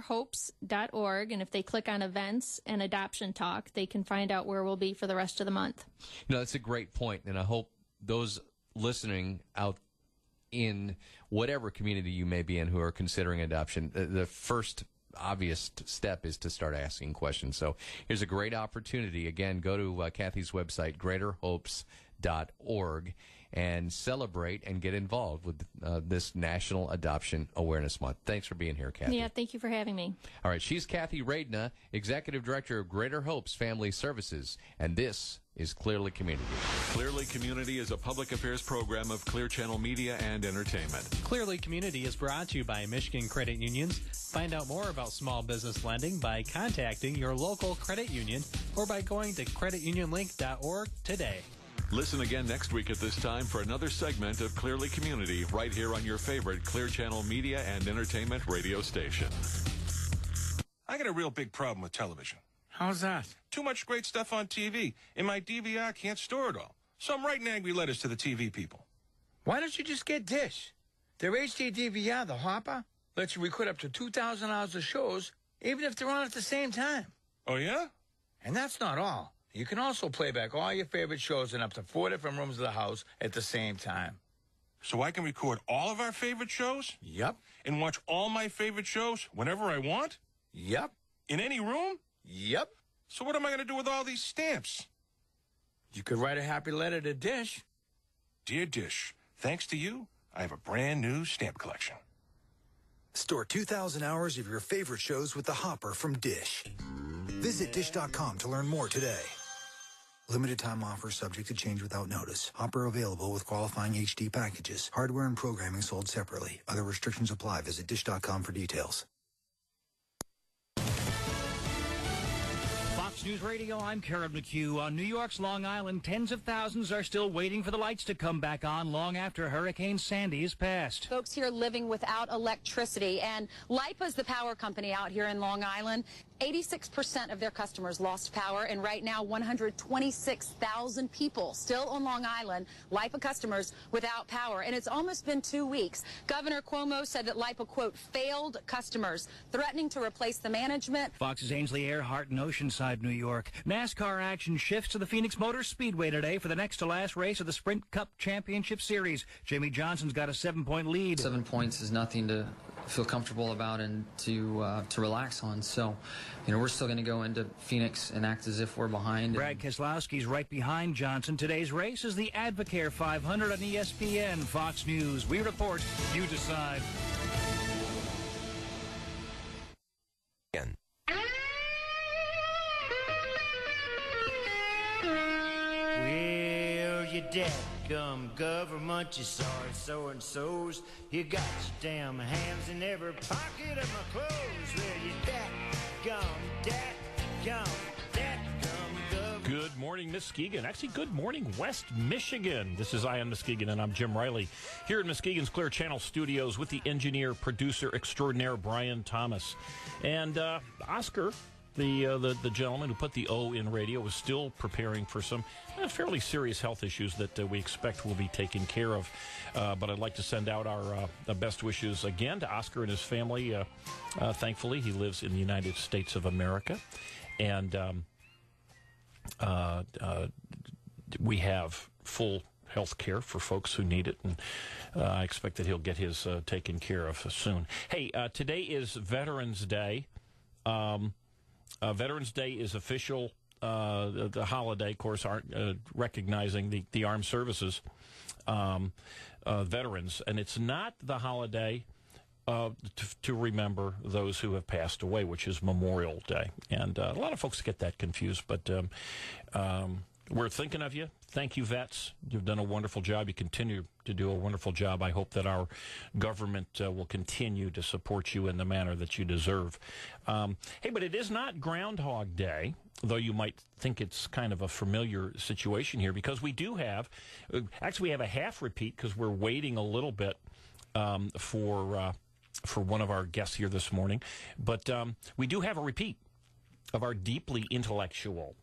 greaterhopes.org, and if they click on events and adoption talk, they can find out where we'll be for the rest of the month. That's a great point, and I hope those listening out in whatever community you may be in who are considering adoption, the first obvious step is to start asking questions. So here's a great opportunity. Again, go to Kathy's website, greaterhopes.org, and celebrate and get involved with this National Adoption Awareness Month. Thanks for being here, Kathy. Yeah, thank you for having me. All right, she's Kathy Radna, Executive Director of Greater Hopes Family Services, and this is Clearly Community. Clearly Community is a public affairs program of Clear Channel Media and Entertainment. Clearly Community is brought to you by Michigan Credit Unions. Find out more about small business lending by contacting your local credit union or by going to creditunionlink.org today. Listen again next week at this time for another segment of Clearly Community right here on your favorite Clear Channel Media and Entertainment radio station. I got a real big problem with television. How's that? Too much great stuff on TV. In my DVR, can't store it all. So I'm writing angry letters to the TV people. Why don't you just get Dish? Their HD DVR, the Hopper, lets you record up to 2,000 hours of shows, even if they're on at the same time. Oh, yeah? And that's not all. You can also play back all your favorite shows in up to 4 different rooms of the house at the same time. So I can record all of our favorite shows? Yep. And watch all my favorite shows whenever I want? Yep. In any room? Yep. So what am I going to do with all these stamps? You could write a happy letter to Dish. Dear Dish, thanks to you, I have a brand new stamp collection. Store 2,000 hours of your favorite shows with the Hopper from Dish. Visit Dish.com to learn more today. Limited time offer subject to change without notice. Hopper available with qualifying HD packages. Hardware and programming sold separately. Other restrictions apply. Visit Dish.com for details. Fox News Radio, I'm Karen McHugh. On New York's Long Island, tens of thousands are still waiting for the lights to come back on long after Hurricane Sandy has passed. Folks here living without electricity, and LIPA's the power company out here in Long Island. 86% of their customers lost power, and right now 126,000 people still on Long Island, LIPA customers without power, and it's almost been 2 weeks. Governor Cuomo said that LIPA, quote, failed customers, threatening to replace the management. Fox's Ainsley Earhart in Oceanside, New York. NASCAR action shifts to the Phoenix Motor Speedway today for the next to last race of the Sprint Cup Championship Series. Jamie Johnson's got a 7-point lead. 7 points is nothing to feel comfortable about and to relax on. So, you know, we're still going to go into Phoenix and act as if we're behind. Brad Keselowski's right behind Johnson. Today's race is the Advocare 500 on ESPN. Fox News. We report. You decide. Again. Well, you dadgum government, you sorry so-and-sos. You got your damn hands in every pocket of my clothes. Well, you dadgum government. Good morning, Muskegon. Actually, good morning, West Michigan. This is EyeOnMuskegon, and I'm Jim Riley here in Muskegon's Clear Channel studios with the engineer, producer extraordinaire, Brian Thomas. And Oscar, the gentleman who put the O in radio, is still preparing for some fairly serious health issues that we expect will be taken care of. But I'd like to send out our best wishes again to Oscar and his family. Thankfully, he lives in the United States of America. And we have full health care for folks who need it, and I expect that he'll get his taken care of soon. Hey, today is Veterans Day. Veterans Day is official, the holiday, of course, recognizing the armed services veterans, and it's not the holiday to remember those who have passed away, which is Memorial Day. And a lot of folks get that confused, but we're thinking of you. Thank you, vets. You've done a wonderful job. You continue to do a wonderful job. I hope that our government will continue to support you in the manner that you deserve. Hey, but it is not Groundhog Day, though you might think it's kind of a familiar situation here, because we do have, actually we have a half repeat because we're waiting a little bit for one of our guests here this morning. But we do have a repeat. of our deeply intellectual,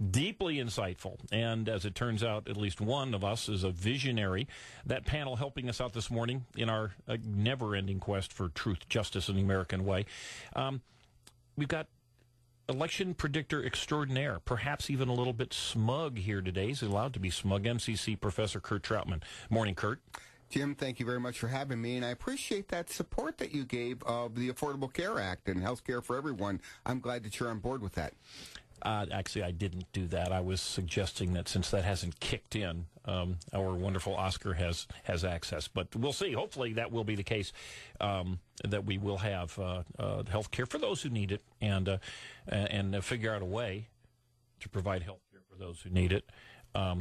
deeply insightful, and as it turns out, at least one of us is a visionary. That panel helping us out this morning in our never-ending quest for truth, justice, and the American way. We've got election predictor extraordinaire, perhaps even a little bit smug here today. He's allowed to be smug. MCC Professor Kurt Troutman. Morning, Kurt. Jim, thank you very much for having me, and I appreciate that support that you gave of the Affordable Care Act and health care for everyone. I'm glad that you're on board with that. Actually, I didn't do that. I was suggesting that since that hasn't kicked in, our wonderful Oscar has access. But we'll see. Hopefully that will be the case, that we will have health care for those who need it and figure out a way to provide health care for those who need it, a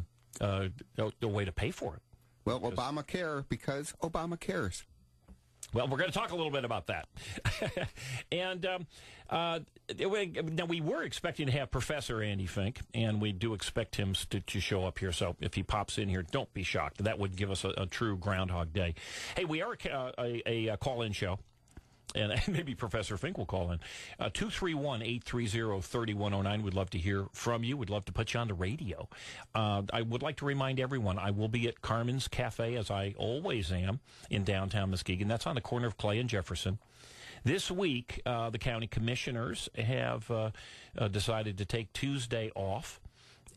way to pay for it. Well, Obamacare, because Obama cares. Well, we're going to talk a little bit about that. And now we were expecting to have Professor Andy Fink, and we do expect him to show up here. So if he pops in here, don't be shocked. That would give us a true Groundhog Day. Hey, we are a call-in show. And maybe Professor Fink will call in. 231-830-3109. We'd love to hear from you. We'd love to put you on the radio. I would like to remind everyone, I will be at Carmen's Cafe, as I always am, in downtown Muskegon. That's on the corner of Clay and Jefferson. This week, the county commissioners have decided to take Tuesday off.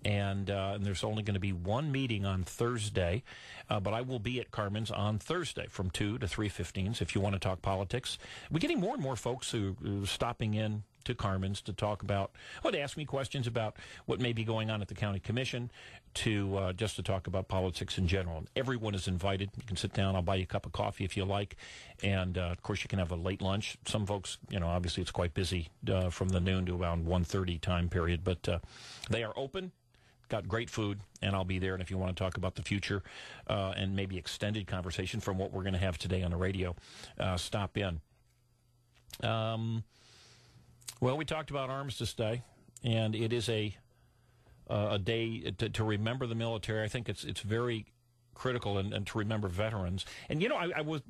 And there's only going to be one meeting on Thursday, but I will be at Carmen's on Thursday from 2 to 3:15. So if you want to talk politics, we're getting more and more folks who are stopping in to Carmen's to talk about, to ask me questions about what may be going on at the county commission, to just to talk about politics in general. Everyone is invited. You can sit down. I'll buy you a cup of coffee if you like, and of course you can have a late lunch. Some folks, obviously it's quite busy from the noon to around 1:30 time period, but they are open. Got great food, and I'll be there. And if you want to talk about the future and maybe extended conversation from what we're going to have today on the radio, stop in. Well, we talked about Armistice Day, and it is a day to remember the military. I think it's very critical and to remember veterans. And I was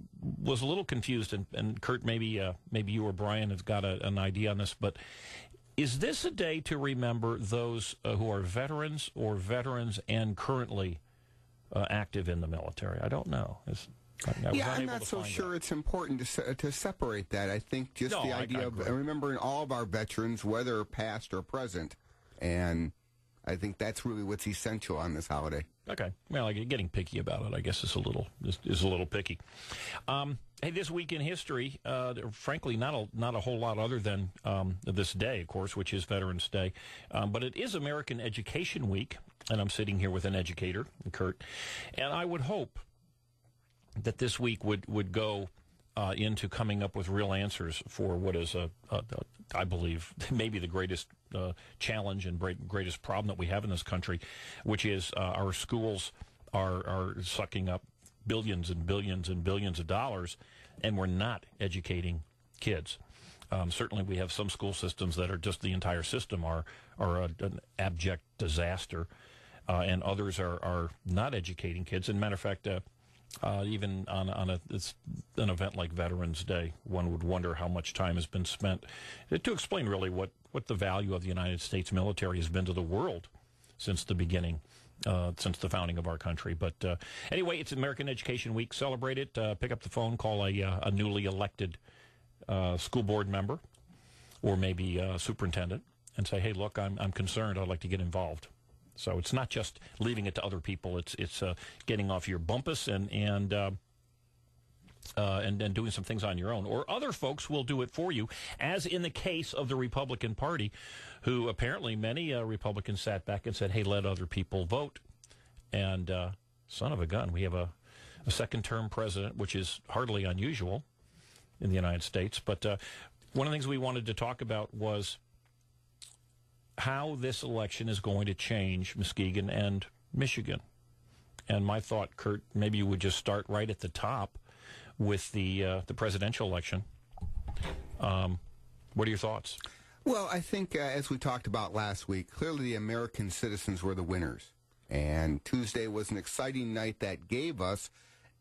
a little confused, and Kurt, maybe you or Brian have got an idea on this, but. Is this a day to remember those who are veterans or veterans and currently active in the military? I don't know. I'm not so sure it's important to separate that. I think just the idea of remembering all of our veterans, whether past or present, and I think that's really what's essential on this holiday. Okay. Well, getting picky about it, I guess, is a little picky. Hey, this week in history, frankly, not a whole lot other than this day, of course, which is Veterans Day. But it is American Education Week, and I'm sitting here with an educator, Kurt. And I would hope that this week would go into coming up with real answers for what is, I believe, maybe the greatest challenge and greatest problem that we have in this country, which is our schools are sucking up billions and billions and billions of dollars, and we're not educating kids. Certainly we have some school systems that are just the entire system are an abject disaster, and others are not educating kids. And matter of fact, even on an event like Veterans Day, one would wonder how much time has been spent to explain really what the value of the United States military has been to the world since the beginning. Since the founding of our country. But anyway, it's American Education Week. Celebrate it. Pick up the phone, call a newly elected school board member or maybe a superintendent and say, hey, look, I'm concerned. I'd like to get involved. So it's not just leaving it to other people. It's getting off your bumpus and doing some things on your own. Or other folks will do it for you, as in the case of the Republican Party, who apparently many Republicans sat back and said, hey, let other people vote. And son of a gun, we have a second-term president, which is hardly unusual in the United States. But one of the things we wanted to talk about was how this election is going to change Muskegon and Michigan. And my thought, Kurt, maybe you would just start right at the top with the presidential election. What are your thoughts? Well, I think, as we talked about last week, clearly the American citizens were the winners. And Tuesday was an exciting night that gave us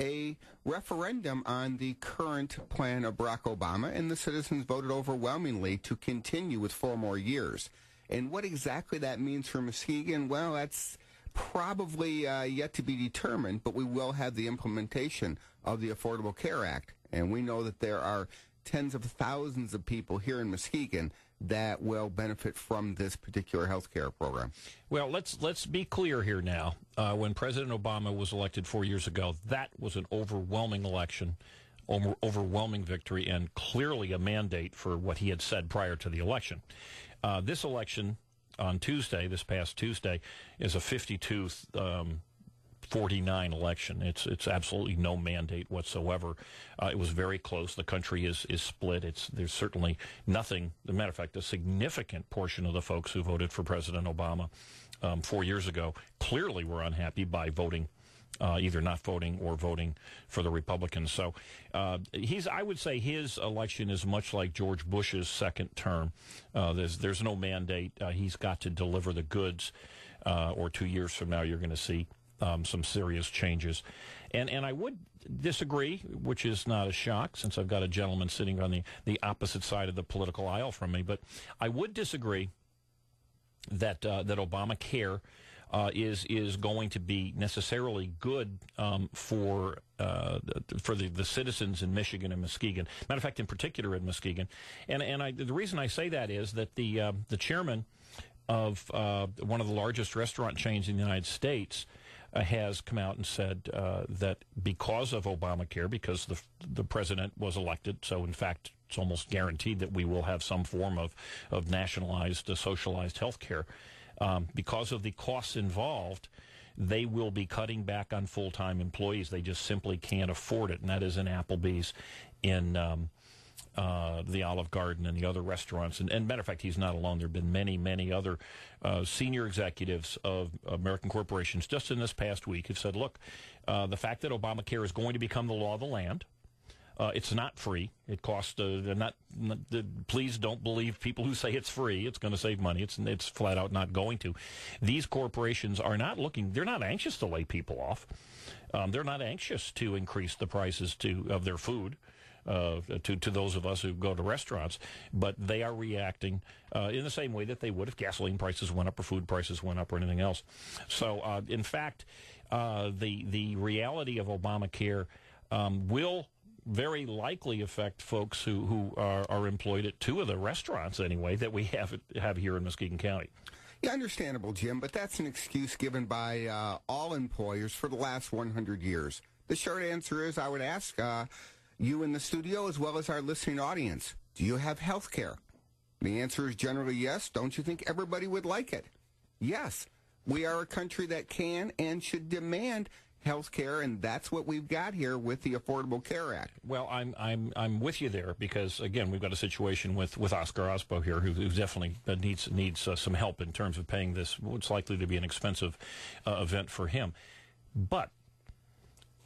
a referendum on the current plan of Barack Obama, and the citizens voted overwhelmingly to continue with 4 more years. And what exactly that means for Muskegon, well, that's probably yet to be determined, but we will have the implementation of the Affordable Care Act. And we know that there are tens of thousands of people here in Muskegon that will benefit from this particular health care program. Well, let's be clear here now. When President Obama was elected 4 years ago, that was an overwhelming election, overwhelming victory, and clearly a mandate for what he had said prior to the election. This election on Tuesday, this past Tuesday, is a 52-49 election. It's absolutely no mandate whatsoever. It was very close. The country is split. There's certainly nothing. As a matter of fact, a significant portion of the folks who voted for President Obama 4 years ago clearly were unhappy by voting, either not voting or voting for the Republicans. So I would say his election is much like George Bush's second term. There's no mandate. He's got to deliver the goods, or 2 years from now you're going to see some serious changes. And I would disagree, which is not a shock since I've got a gentleman sitting on the opposite side of the political aisle from me, but I would disagree that Obamacare is going to be necessarily good for the citizens in Michigan and Muskegon. Matter of fact, in particular in Muskegon. And the reason I say that is that the chairman of one of the largest restaurant chains in the United States has come out and said that because of Obamacare, because the president was elected, so in fact it's almost guaranteed that we will have some form of nationalized, socialized health care. Because of the costs involved, they will be cutting back on full-time employees. They just simply can't afford it, and that is in Applebee's, in the Olive Garden, and the other restaurants. And matter of fact, he's not alone. There have been many, many other senior executives of American corporations just in this past week have said, look, the fact that Obamacare is going to become the law of the land, it's not free. It costs. Please don't believe people who say it's free. It's going to save money. It's flat out not going to. These corporations are not looking. They're not anxious to lay people off. They're not anxious to increase the prices of their food to those of us who go to restaurants. But they are reacting in the same way that they would if gasoline prices went up or food prices went up or anything else. So, in fact, the reality of Obamacare will very likely affect folks who are employed at 2 of the restaurants anyway that we have here in Muskegon County. Yeah, understandable, Jim, but that's an excuse given by all employers for the last 100 years. The short answer is I would ask you in the studio as well as our listening audience, do you have health care? The answer is generally yes. Don't you think everybody would like it? Yes. We are a country that can and should demand health care, and that's what we've got here with the Affordable Care Act. Well, I'm with you there because, again, we've got a situation with Oscar Osbo here who definitely needs some help in terms of paying this. What's likely to be an expensive event for him. But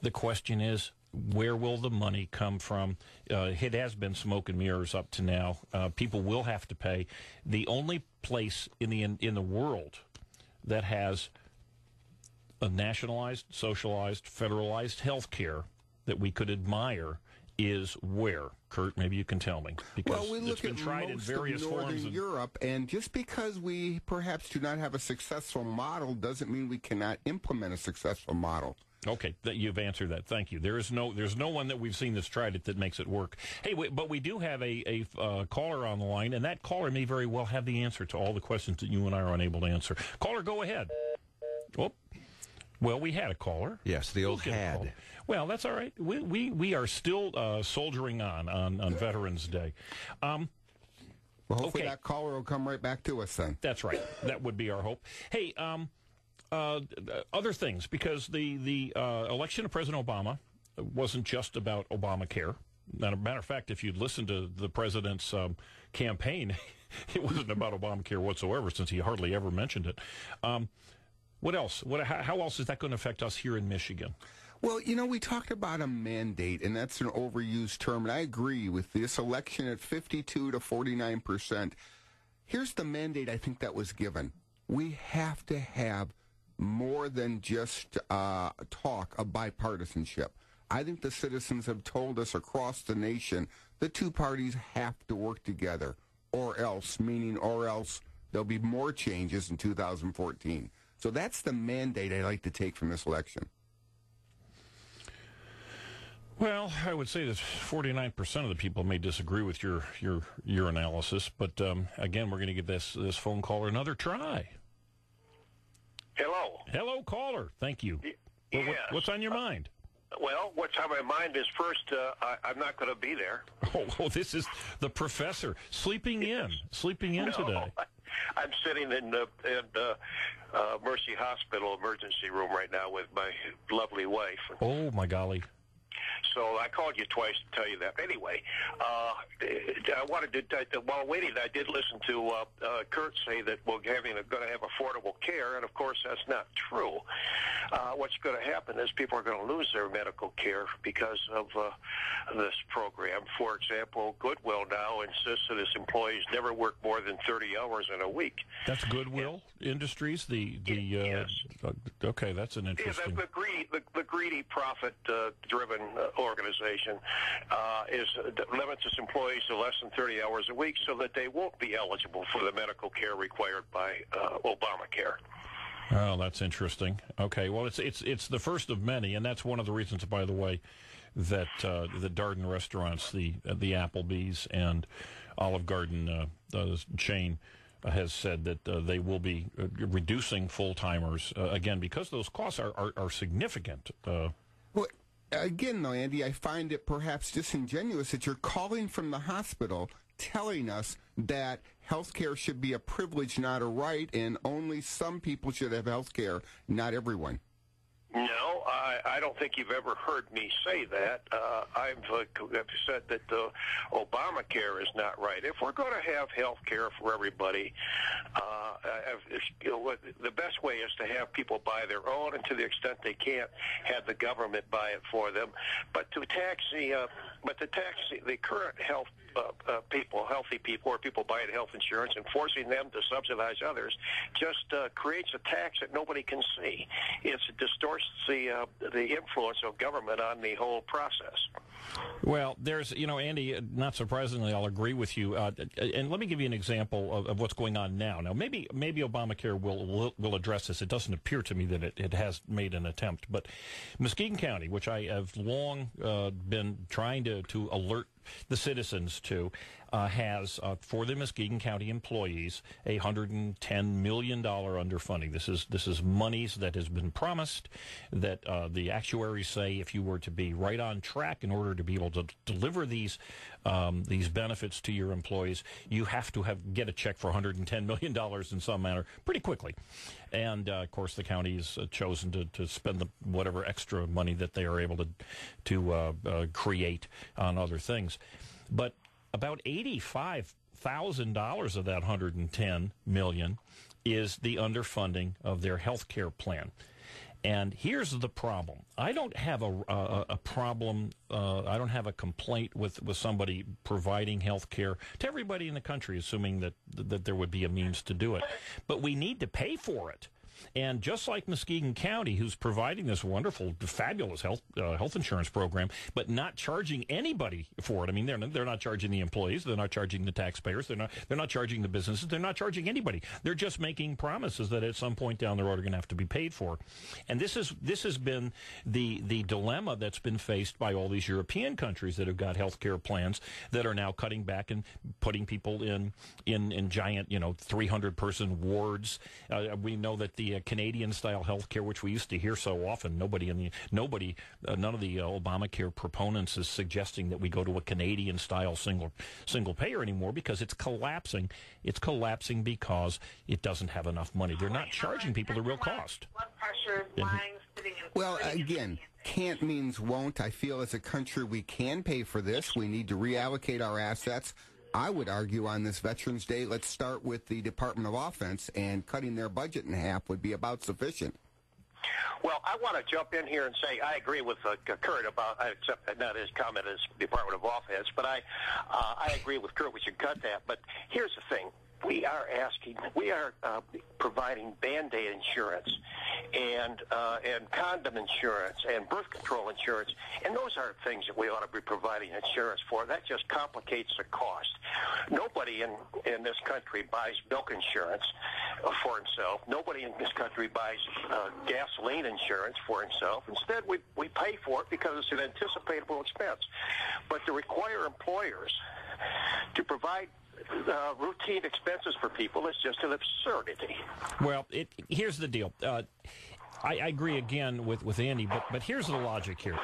the question is, where will the money come from? It has been smoke and mirrors up to now. People will have to pay. The only place in the world that has a nationalized, socialized, federalized health care that we could admire is where? Kurt, maybe you can tell me. Because well, we look at tried most in various of Northern forms of Europe, and just because we perhaps do not have a successful model doesn't mean we cannot implement a successful model. Okay, you've answered that. Thank you. There's no one that we've seen that's tried it that makes it work. Hey, but we do have a caller on the line, and that caller may very well have the answer to all the questions that you and I are unable to answer. Caller, go ahead. Oh. Well, we had a caller. Yes, the old had. Well, that's all right. We are still soldiering on Veterans Day. Well, hopefully that caller will come right back to us then. That's right. That would be our hope. Hey, other things, because the election of President Obama wasn't just about Obamacare. Matter of fact, if you'd listened to the president's campaign, it wasn't about Obamacare whatsoever, since he hardly ever mentioned it. What else? How else is that going to affect us here in Michigan? Well, we talked about a mandate, and that's an overused term, and I agree with this election at 52 to 49%. Here's the mandate I think that was given. We have to have more than just talk of bipartisanship. I think the citizens have told us across the nation the two parties have to work together, or else there'll be more changes in 2014. So that's the mandate I like to take from this election. Well, I would say that 49% of the people may disagree with your analysis, but again, we're going to give this phone caller another try. Hello. Hello, caller. Thank you. Yes. What's on your mind? Well, what's on my mind is first, I'm not going to be there. Oh, this is the professor sleeping in today. I'm sitting in Mercy Hospital emergency room right now with my lovely wife. Oh, my golly. So I called you twice to tell you that. Anyway, I wanted to, while waiting, I did listen to Kurt say that we're going to have affordable care, and of course that's not true. What's going to happen is people are going to lose their medical care because of this program. For example, Goodwill now insists that its employees never work more than 30 hours in a week. That's Goodwill Industries? Yes. Okay, that's an interesting... Yeah, the greedy profit-driven organization limits its employees to less than 30 hours a week so that they won't be eligible for the medical care required by Obamacare. Oh, that's interesting. Okay, well, it's the first of many, and that's one of the reasons, by the way, that the Darden restaurants, the Applebee's and Olive Garden chain, has said that they will be reducing full-timers, again, because those costs are significant. Well, again, though, Andy, I find it perhaps disingenuous that you're calling from the hospital telling us that health care should be a privilege, not a right, and only some people should have health care, not everyone. No, I don't think you've ever heard me say that. I've said that Obamacare is not right. If we're going to have health care for everybody, the best way is to have people buy their own, and to the extent they can't, have the government buy it for them. But to tax the current healthy people, or people buying health insurance, and forcing them to subsidize others, just creates a tax that nobody can see. It distorts the influence of government on the whole process. Well, there's, Andy, not surprisingly, I'll agree with you. And let me give you an example of what's going on now. Now, maybe Obamacare will address this. It doesn't appear to me that it has made an attempt. But Muskegon County, which I have long been trying to alert the citizens to, has, for the Muskegon County employees, a $110 million underfunding. This is monies that has been promised, that the actuaries say if you were to be right on track in order to be able to deliver these benefits to your employees, you have to get a check for $110 million in some manner pretty quickly. And, of course, the county has chosen to spend whatever extra money that they are able to create on other things. But about $85,000 of that $110 million is the underfunding of their health care plan. And here's the problem. I don't have a problem, I don't have a complaint with somebody providing health care to everybody in the country, assuming that there would be a means to do it. But we need to pay for it. And just like Muskegon County, who's providing this wonderful, fabulous health insurance program, but not charging anybody for it. I mean, they're not charging the employees, they're not charging the taxpayers, they're not charging the businesses, they're not charging anybody. They're just making promises that at some point down the road are going to have to be paid for. And this has been the dilemma that's been faced by all these European countries that have got health care plans that are now cutting back and putting people in giant, 300-person wards. We know that the Canadian-style health care, which we used to hear so often, none of the Obamacare proponents is suggesting that we go to a Canadian-style single payer anymore, because it's collapsing. It's collapsing because it doesn't have enough money. They're not charging people the real cost. Well, again, can't means won't. I feel as a country we can pay for this. We need to reallocate our assets. I would argue on this Veterans Day, let's start with the Department of Offense, and cutting their budget in half would be about sufficient. Well, I want to jump in here and say I agree with Kurt about, except not his comment as Department of Offense, but I agree with Kurt we should cut that. But here's the thing. We are providing Band-Aid insurance, and condom insurance and birth control insurance, and those aren't things that we ought to be providing insurance for. That just complicates the cost. Nobody in this country buys milk insurance for himself. Nobody in this country buys gasoline insurance for himself. Instead, we pay for it because it's an anticipatable expense. But to require employers to provide routine expenses for people is just an absurdity. Well, here's the deal. I agree again with Andy, but here's the logic here.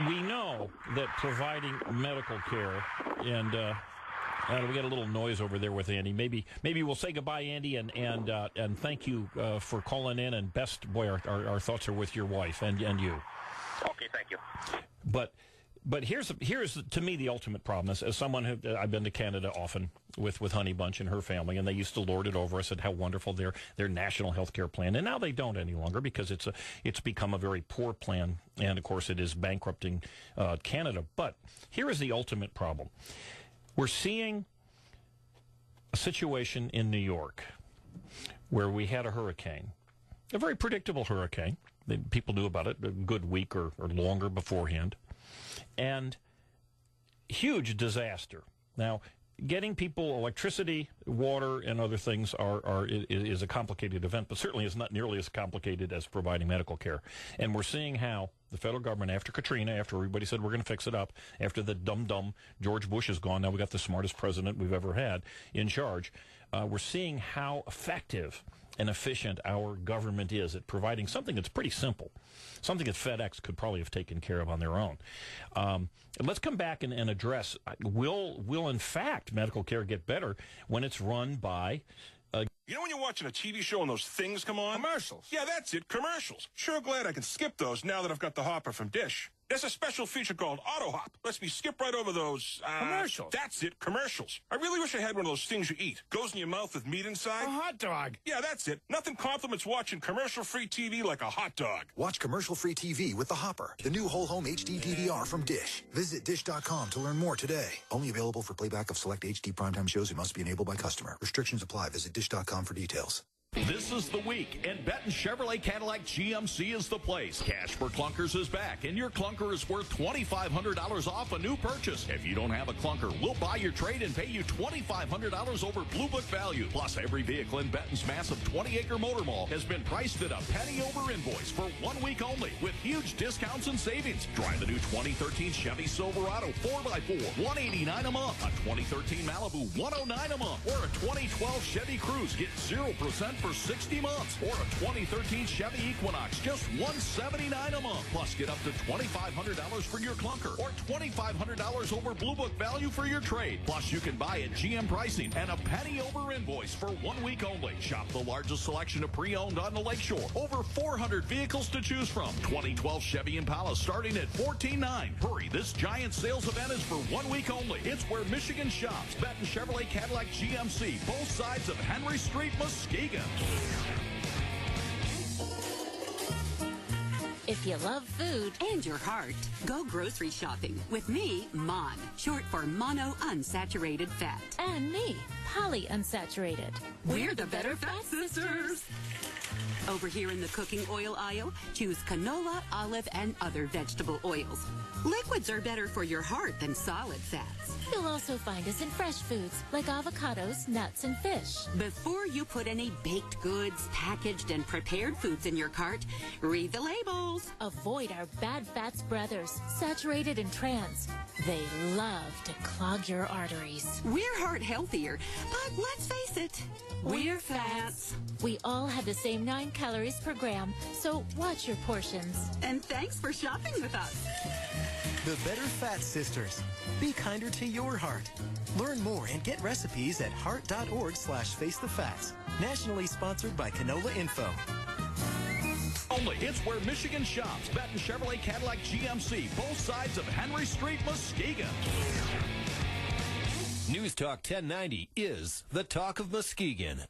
We know that providing medical care, and we got a little noise over there with Andy. Maybe we'll say goodbye, Andy, and thank you for calling in. And best, boy, our thoughts are with your wife and you. Okay, thank you. But here's to me the ultimate problem. As someone who I've been to Canada often with Honey Bunch and her family, and they used to lord it over us at how wonderful their national health care plan, and now they don't any longer because it's become a very poor plan, and of course it is bankrupting Canada. But here is the ultimate problem: we're seeing a situation in New York where we had a hurricane, a very predictable hurricane. People knew about it a good week or longer beforehand. And huge disaster. Now, getting people electricity, water, and other things is a complicated event, but certainly is not nearly as complicated as providing medical care. And we're seeing how the federal government, after Katrina, after everybody said we're going to fix it up, after the dumb George Bush is gone, now we got the smartest president we've ever had in charge. We're seeing how effective and efficient our government is at providing something that's pretty simple, something that FedEx could probably have taken care of on their own. Let's come back and address, will in fact medical care get better when it's run by... You know when you're watching a TV show and those things come on? Commercials. Yeah, that's it, commercials. Sure glad I can skip those now that I've got the Hopper from Dish. There's a special feature called Auto Hop. Lets me skip right over those, commercials. That's it, commercials. I really wish I had one of those things you eat. Goes in your mouth with meat inside. A hot dog. Yeah, that's it. Nothing compliments watching commercial-free TV like a hot dog. Watch commercial-free TV with the Hopper, the new whole home HD DVR from Dish. Visit Dish.com to learn more today. Only available for playback of select HD primetime shows and must be enabled by customer. Restrictions apply. Visit Dish.com for details. This is the week, and Benton Chevrolet Cadillac GMC is the place. Cash for Clunkers is back, and your clunker is worth $2,500 off a new purchase. If you don't have a clunker, we'll buy your trade and pay you $2,500 over Blue Book value. Plus, every vehicle in Benton's massive 20-acre motor mall has been priced at a penny over invoice for 1 week only, with huge discounts and savings. Drive the new 2013 Chevy Silverado 4x4, $189 a month. A 2013 Malibu, $109 a month. Or a 2012 Chevy Cruze, get 0% for 60 months, or a 2013 Chevy Equinox, just $179 a month. Plus, get up to $2,500 for your clunker, or $2,500 over Blue Book value for your trade. Plus, you can buy at GM pricing and a penny over invoice for 1 week only. Shop the largest selection of pre-owned on the Lakeshore. Over 400 vehicles to choose from. 2012 Chevy Impala starting at $14,900. Hurry, this giant sales event is for 1 week only. It's where Michigan shops. Benton Chevrolet Cadillac GMC, both sides of Henry Street, Muskegon. If you love food and your heart, go grocery shopping with me, Mon, short for mono unsaturated fat. And me, polyunsaturated. We're the Better Fat Sisters. Over here in the cooking oil aisle, choose canola, olive, and other vegetable oils. Liquids are better for your heart than solid fats. You'll also find us in fresh foods like avocados, nuts, and fish. Before you put any baked goods, packaged, and prepared foods in your cart, read the labels. Avoid our bad fats brothers, saturated and trans. They love to clog your arteries. We're heart healthier, but let's face it, we're fats. We all have the same 9 calories per gram, so watch your portions. And thanks for shopping with us. The Better Fat Sisters. Be kinder to your heart. Learn more and get recipes at heart.org/facethefats. Nationally sponsored by Canola Info. Only. It's where Michigan shops. Benton Chevrolet Cadillac GMC, both sides of Henry Street, Muskegon. News Talk 1090 is the talk of Muskegon.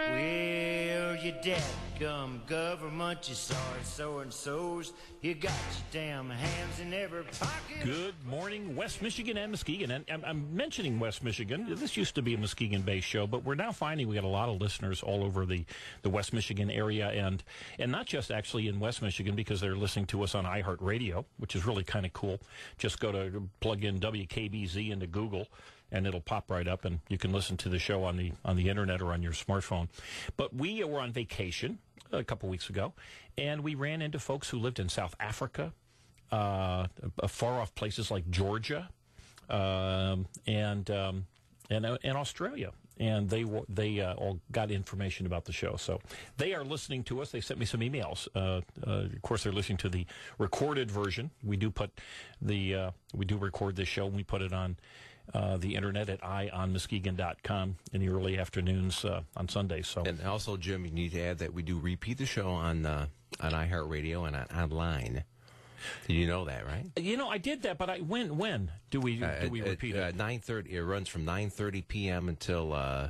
Well, you dadgum government, you sorry so-and-sos. You got your damn hands in every pocket. Good morning, West Michigan and Muskegon. And I'm mentioning West Michigan. This used to be a Muskegon-based show, but we're now finding we got a lot of listeners all over the West Michigan area, and not just actually in West Michigan, because they're listening to us on iHeartRadio, which is really kind of cool. Just go to plug in WKBZ into Google, and it'll pop right up, and you can listen to the show on the internet or on your smartphone. But we were on vacation a couple weeks ago, and we ran into folks who lived in South Africa, far off places like Georgia, and Australia. And they all got information about the show. So they are listening to us. They sent me some emails. Of course, they're listening to the recorded version. We do record this show, and we put it on the internet at EyeOnMuskegon.com in the early afternoons on Sundays. So, and also, Jim, you need to add that we do repeat the show on iHeartRadio and online. Did you know that, right? I did that, but when do we repeat it? 9:30. It runs from 9:30 p.m. until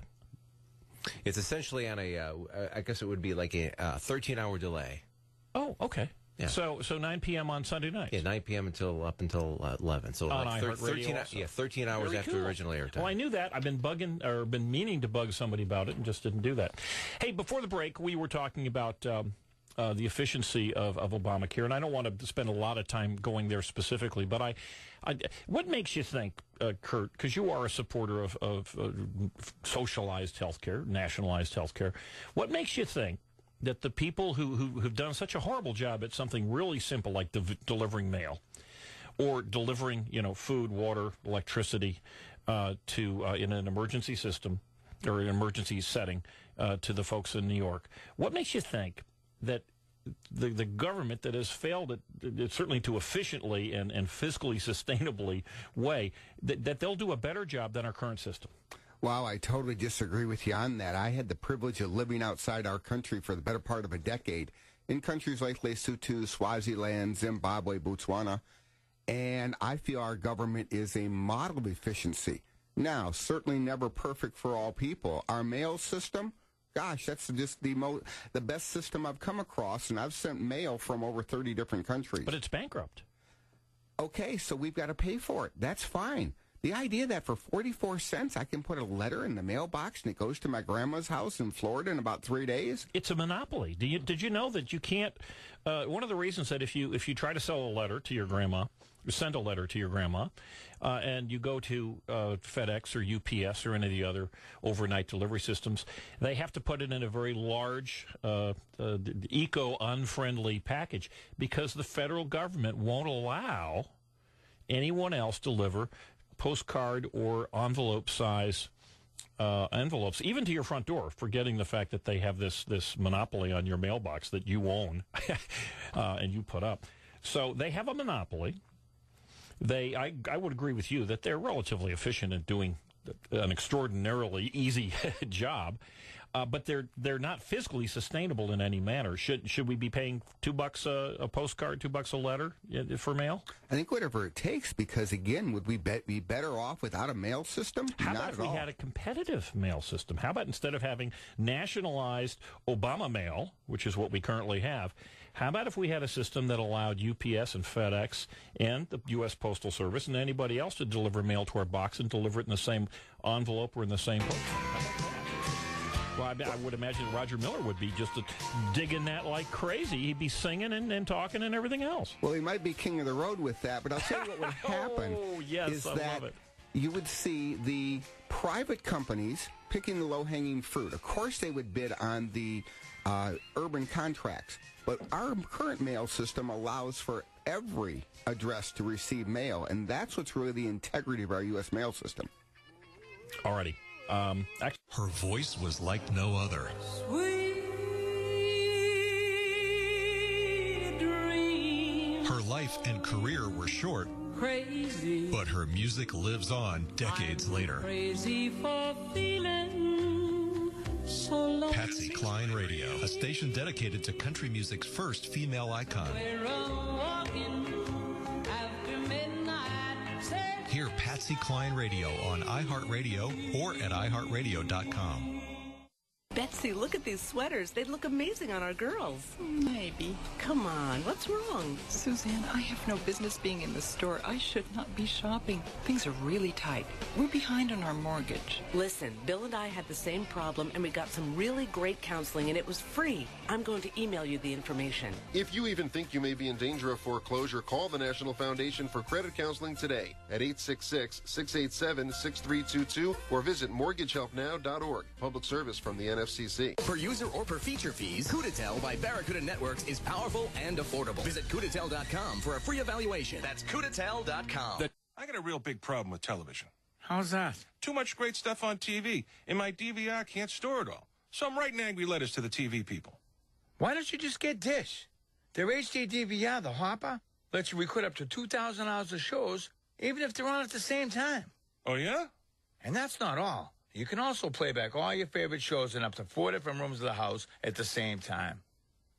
it's essentially on I guess it would be like a 13-hour delay. Oh, okay. Yeah. So 9 p.m. on Sunday night. Yeah, 9 p.m. up until 11. So on like 13 hours Very after cool. original airtime. Well, I knew that. I've been meaning to bug somebody about it and just didn't do that. Hey, before the break, we were talking about the efficiency of Obamacare, and I don't want to spend a lot of time going there specifically, but what makes you think, Kurt, because you are a supporter of socialized health care, nationalized health care, what makes you think that the people who've done such a horrible job at something really simple like delivering mail or delivering food, water, electricity to in an emergency system or an emergency setting to the folks in New York, what makes you think that the government that has failed at certainly to efficiently and fiscally sustainably way, that they'll do a better job than our current system? Wow, I totally disagree with you on that. I had the privilege of living outside our country for the better part of a decade in countries like Lesotho, Swaziland, Zimbabwe, Botswana, and I feel our government is a model of efficiency. Now, certainly never perfect for all people. Our mail system, gosh, that's just the best system I've come across, and I've sent mail from over 30 different countries. But it's bankrupt. Okay, so we've got to pay for it. That's fine. The idea that for 44 cents I can put a letter in the mailbox and it goes to my grandma's house in Florida in about 3 days? It's a monopoly. Did you know that you can't? One of the reasons that if you try to sell a letter to your grandma, or send a letter to your grandma, and you go to FedEx or UPS or any of the other overnight delivery systems, they have to put it in a very large, eco-unfriendly package because the federal government won't allow anyone else to deliver postcard or envelope size envelopes, even to your front door, forgetting the fact that they have this monopoly on your mailbox that you own and you put up. So they have a monopoly. I would agree with you that they're relatively efficient at doing an extraordinarily easy job, but they're not fiscally sustainable in any manner. Should we be paying $2 a postcard, $2 a letter for mail? I think whatever it takes, because again, would we be better off without a mail system? How about if we had a competitive mail system? How about instead of having nationalized Obama mail, which is what we currently have, how about if we had a system that allowed UPS and FedEx and the U.S. Postal Service and anybody else to deliver mail to our box and deliver it in the same envelope or in the same post? Well, I would imagine Roger Miller would be just digging that like crazy. He'd be singing and talking and everything else. Well, he might be king of the road with that, but I'll tell you what would happen is that you would see the private companies picking the low-hanging fruit. Of course, they would bid on the urban contracts, but our current mail system allows for every address to receive mail, and that's what's really the integrity of our U.S. mail system. Alrighty. Her voice was like no other. Her life and career were short, but her music lives on decades later. Patsy Cline Radio, a station dedicated to country music's first female icon. Hear Patsy Cline Radio on iHeartRadio or at iHeartRadio.com. Betsy, look at these sweaters. They look amazing on our girls. Maybe. Come on, what's wrong? Suzanne, I have no business being in the store. I should not be shopping. Things are really tight. We're behind on our mortgage. Listen, Bill and I had the same problem, and we got some really great counseling, and it was free. I'm going to email you the information. If you even think you may be in danger of foreclosure, call the National Foundation for Credit Counseling today at 866-687-6322 or visit mortgagehelpnow.org. Public service from the NFC. Per user or per feature fees, Cootatel by Barracuda Networks is powerful and affordable. Visit Cootatel.com for a free evaluation. That's Cootatel.com. I got a real big problem with television. How's that? Too much great stuff on TV, and my DVR can't store it all. So I'm writing angry letters to the TV people. Why don't you just get Dish? Their HD DVR, the Hopper, lets you record up to 2,000 hours of shows, even if they're on at the same time. Oh, yeah? And that's not all. You can also play back all your favorite shows in up to 4 different rooms of the house at the same time.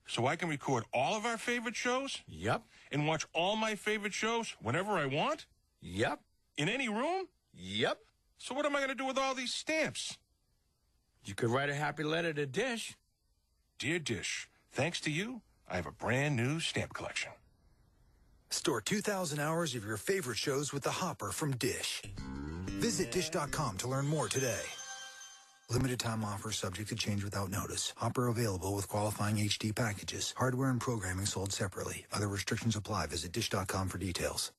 So I can record all of our favorite shows? Yep. And watch all my favorite shows whenever I want? Yep. In any room? Yep. So what am I going to do with all these stamps? You could write a happy letter to Dish. Dear Dish, thanks to you, I have a brand new stamp collection. Store 2,000 hours of your favorite shows with the Hopper from Dish. Visit Dish.com to learn more today. Limited time offer subject to change without notice. Hopper available with qualifying HD packages. Hardware and programming sold separately. Other restrictions apply. Visit Dish.com for details.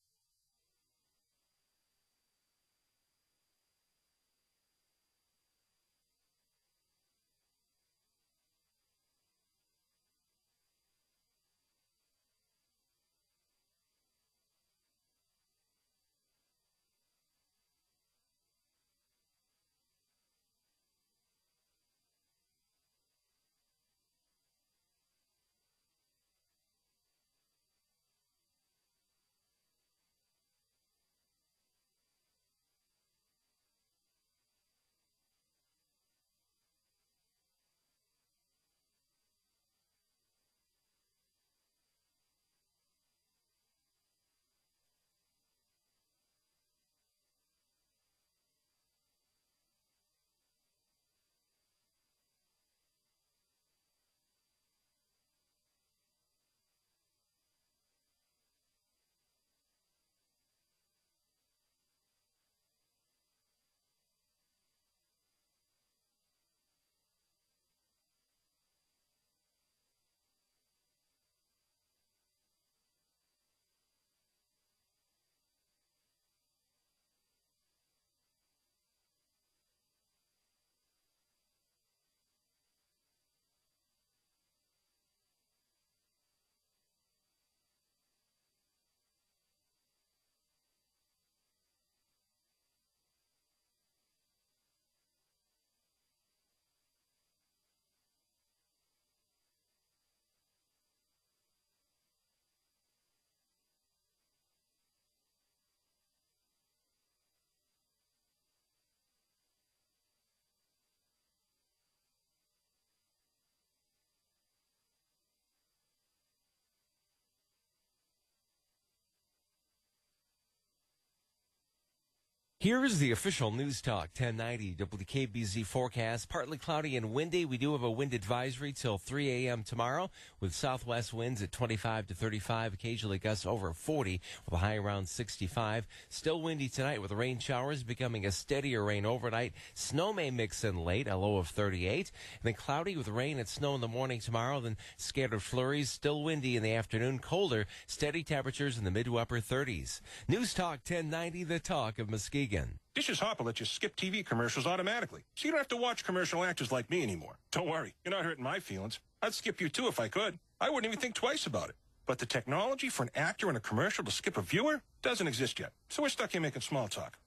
Here is the official News Talk 1090 WKBZ forecast. Partly cloudy and windy. We do have a wind advisory till 3 a.m. tomorrow with southwest winds at 25 to 35, occasionally gusts over 40 with a high around 65. Still windy tonight with rain showers becoming a steadier rain overnight. Snow may mix in late, a low of 38. And then cloudy with rain and snow in the morning tomorrow, then scattered flurries. Still windy in the afternoon, colder, steady temperatures in the mid to upper 30s. News Talk 1090, the talk of Muskegon. Dish's Hopper lets you skip TV commercials automatically, so you don't have to watch commercial actors like me anymore. Don't worry, you're not hurting my feelings. I'd skip you too if I could. I wouldn't even think twice about it. But the technology for an actor in a commercial to skip a viewer doesn't exist yet, so we're stuck here making small talk.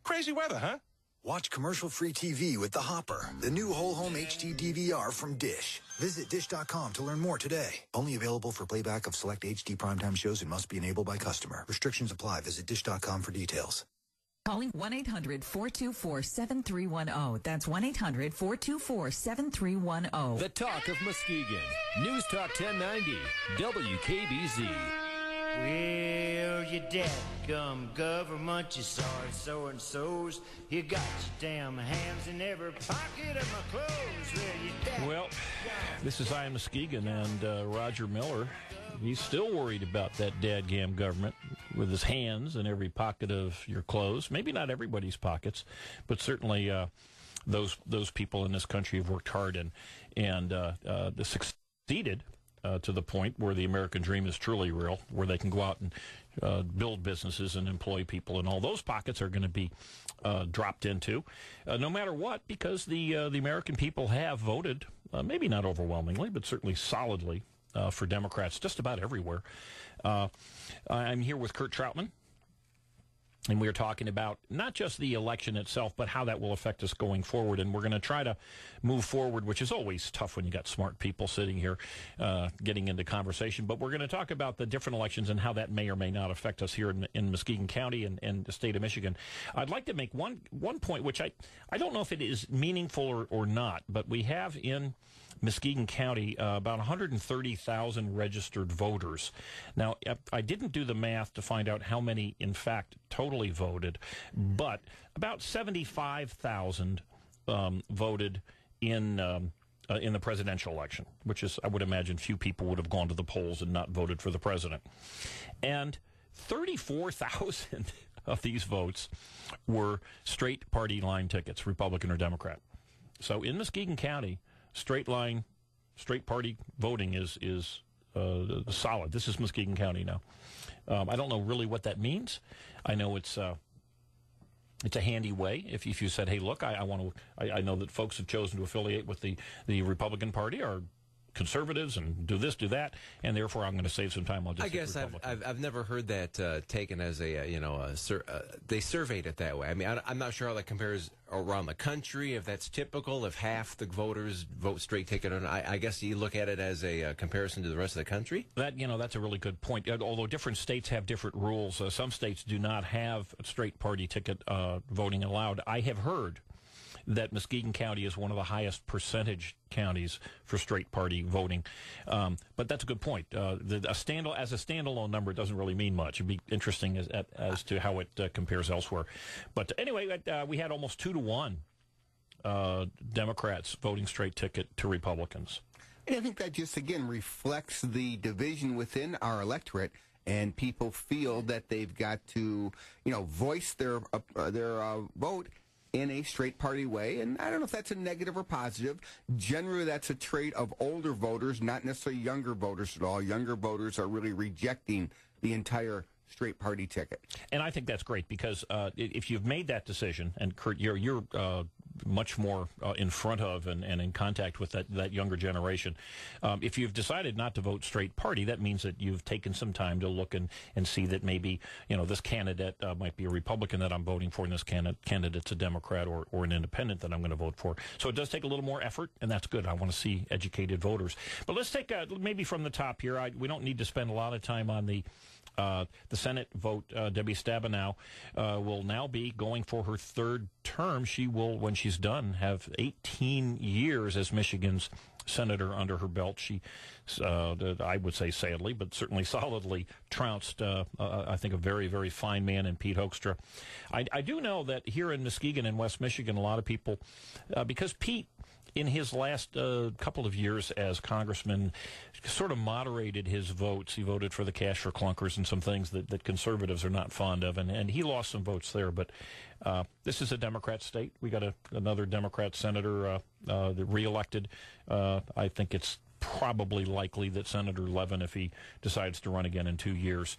Crazy weather, huh? Watch commercial-free TV with the Hopper, the new whole home HD DVR from Dish. Visit Dish.com to learn more today. Only available for playback of select HD primetime shows and must be enabled by customer. Restrictions apply. Visit Dish.com for details. Calling 1-800-424-7310. That's 1-800-424-7310. The talk of Muskegon. News Talk 1090. WKBZ. Well, you dadgum government, you sorry so-and-sos. You got your damn hands in every pocket of my clothes. Well, this is EyeOnMuskegon, and Roger Miller, he's still worried about that dadgum government with his hands in every pocket of your clothes. Maybe not everybody's pockets, but certainly those people in this country have worked hard and succeeded to the point where the American dream is truly real, where they can go out and build businesses and employ people, and all those pockets are going to be dropped into, no matter what, because the American people have voted, maybe not overwhelmingly, but certainly solidly for Democrats just about everywhere. I'm here with Kurt Troutman, and we're talking about not just the election itself, but how that will affect us going forward. And we're going to try to move forward, which is always tough when you got smart people sitting here getting into conversation. But we're going to talk about the different elections and how that may or may not affect us here in Muskegon County and the state of Michigan. I'd like to make one point, which I don't know if it is meaningful or not, but we have in Muskegon County about 130,000 registered voters. Now, I didn't do the math to find out how many, in fact, totally voted, but about 75,000 voted in the presidential election, which is, I would imagine, few people would have gone to the polls and not voted for the president. And 34,000 of these votes were straight party line tickets, Republican or Democrat. So in Muskegon County, straight party voting is solid. This is Muskegon County now. I don't know really what that means. I know it's a handy way. If you said, hey, look, I know that folks have chosen to affiliate with the Republican Party or conservatives and do this, do that, and therefore I'm going to save some time. I'll just I guess I've never heard that taken as they surveyed it that way. I mean, I'm not sure how that compares around the country, if that's typical, if half the voters vote straight ticket. And I guess you look at it as a comparison to the rest of the country. That's a really good point. Although different states have different rules, some states do not have straight party ticket voting allowed. I have heard that Muskegon County is one of the highest percentage counties for straight party voting. But that's a good point. As a standalone number, it doesn't really mean much. It'd be interesting as to how it compares elsewhere. But anyway, we had almost 2-to-1 Democrats voting straight ticket to Republicans. And I think that just, again, reflects the division within our electorate, and people feel that they've got to, voice their vote in a straight party way. And I don't know if that's a negative or positive. Generally, that's a trait of older voters, not necessarily younger voters at all. Younger voters are really rejecting the entire straight party ticket. And I think that's great, because if you've made that decision, and Kurt, you're much more in front of and in contact with that younger generation. If you've decided not to vote straight party, that means that you've taken some time to look and see that maybe, this candidate might be a Republican that I'm voting for, and this candidate's a Democrat or an independent that I'm going to vote for. So it does take a little more effort, and that's good. I want to see educated voters. But let's take maybe from the top here. We don't need to spend a lot of time on the Senate vote. Debbie Stabenow will now be going for her third term. She will, when she's done, have 18 years as Michigan's senator under her belt. She, I would say sadly, but certainly solidly trounced, I think, a very, very fine man in Pete Hoekstra. I do know that here in Muskegon and West Michigan, a lot of people, because Pete, in his last couple of years as congressman, sort of moderated his votes. He voted for the cash for clunkers and some things that conservatives are not fond of, and he lost some votes there. But this is a Democrat state. We got another Democrat senator reelected. I think it's probably likely that Senator Levin, if he decides to run again in 2 years,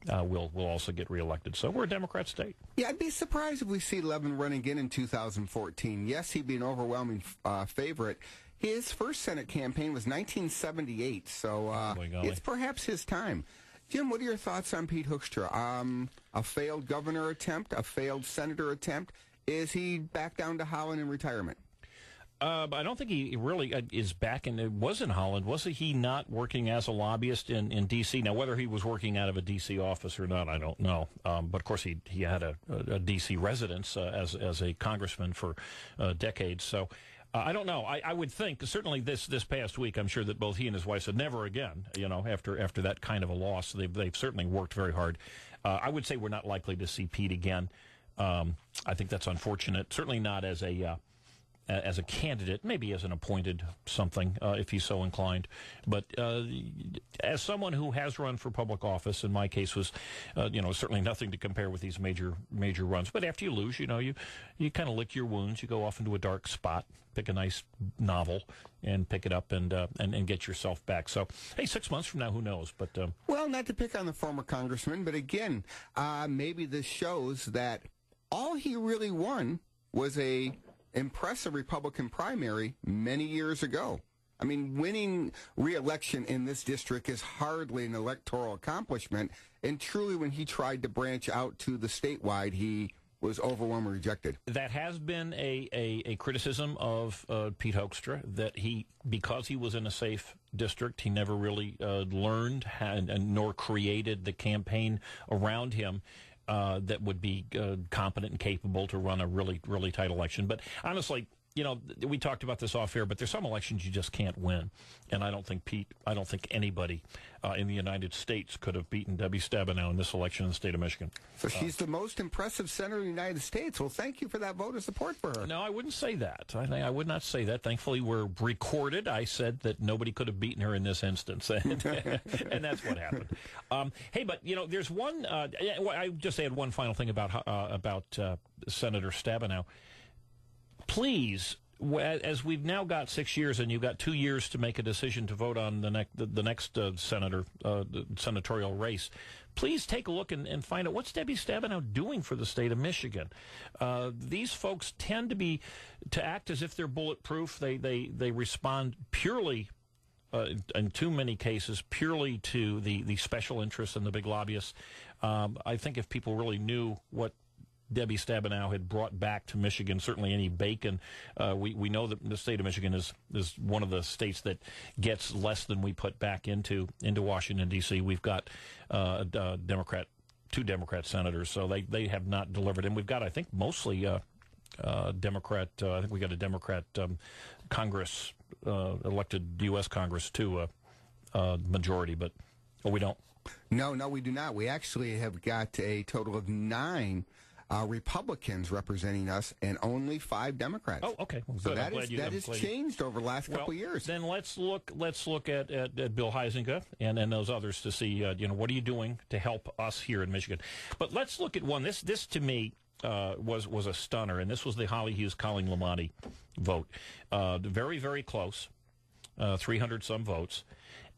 will also get reelected. So we're a Democrat state. Yeah, I'd be surprised if we see Levin run again in 2014. Yes, he'd be an overwhelming favorite. His first Senate campaign was 1978, so it's perhaps his time. Jim, what are your thoughts on Pete Hoekstra? A failed governor attempt, a failed senator attempt. Is he back down to Holland in retirement? I don't think he really is back was in Holland. Was he not working as a lobbyist in D.C.? Now, whether he was working out of a D.C. office or not, I don't know. But, of course, he had a D.C. residence as a congressman for decades. So I don't know. I would think, certainly this past week, I'm sure that both he and his wife said never again, after that kind of a loss. They've certainly worked very hard. I would say we're not likely to see Pete again. I think that's unfortunate. Certainly not as a candidate, maybe as an appointed something, if he's so inclined. But as someone who has run for public office, in my case was, certainly nothing to compare with these major runs. But after you lose, you kind of lick your wounds. You go off into a dark spot, pick a nice novel, and pick it up and get yourself back. So, hey, 6 months from now, who knows? But well, not to pick on the former congressman, but again, maybe this shows that all he really won was a impressive Republican primary many years ago. I mean, winning re-election in this district is hardly an electoral accomplishment, and truly when he tried to branch out to the statewide, he was overwhelmingly rejected. That has been a criticism of Pete Hoekstra, that because he was in a safe district, he never really learned nor created the campaign around him that would be competent and capable to run a really, really tight election. But honestly, we talked about this off air, but there's some elections you just can't win. And I don't think anybody in the United States could have beaten Debbie Stabenow in this election in the state of Michigan. So she's the most impressive senator in the United States. Well, thank you for that vote of support for her. No, I wouldn't say that. I would not say that. Thankfully, we're recorded. I said that nobody could have beaten her in this instance, and that's what happened. Hey, but there's one. I just add one final thing about Senator Stabenow. Please, as we've now got 6 years, and you've got 2 years to make a decision to vote on the next senatorial race, please take a look and find out what's Debbie Stabenow doing for the state of Michigan. These folks tend to act as if they're bulletproof. They respond purely, in too many cases, purely to the special interests and the big lobbyists. I think if people really knew what Debbie Stabenow had brought back to Michigan, certainly any bacon. We know that the state of Michigan is one of the states that gets less than we put back into Washington, D.C. We've got two Democrat senators, so they have not delivered. And we've got, I think, mostly Democrat. I think we got a Democrat Congress, elected U.S. Congress, too, majority, but we don't. No, we do not. We actually have got a total of 9 Republicans representing us and only 5 Democrats. Oh, okay. Well, so that has changed over the last couple of years. Then let's look at Bill Huizenga and those others to see what are you doing to help us here in Michigan. But let's look at one. This to me was a stunner, and this was the Holly Hughes Colleen Lamonti vote. Very, very close, 300 some votes,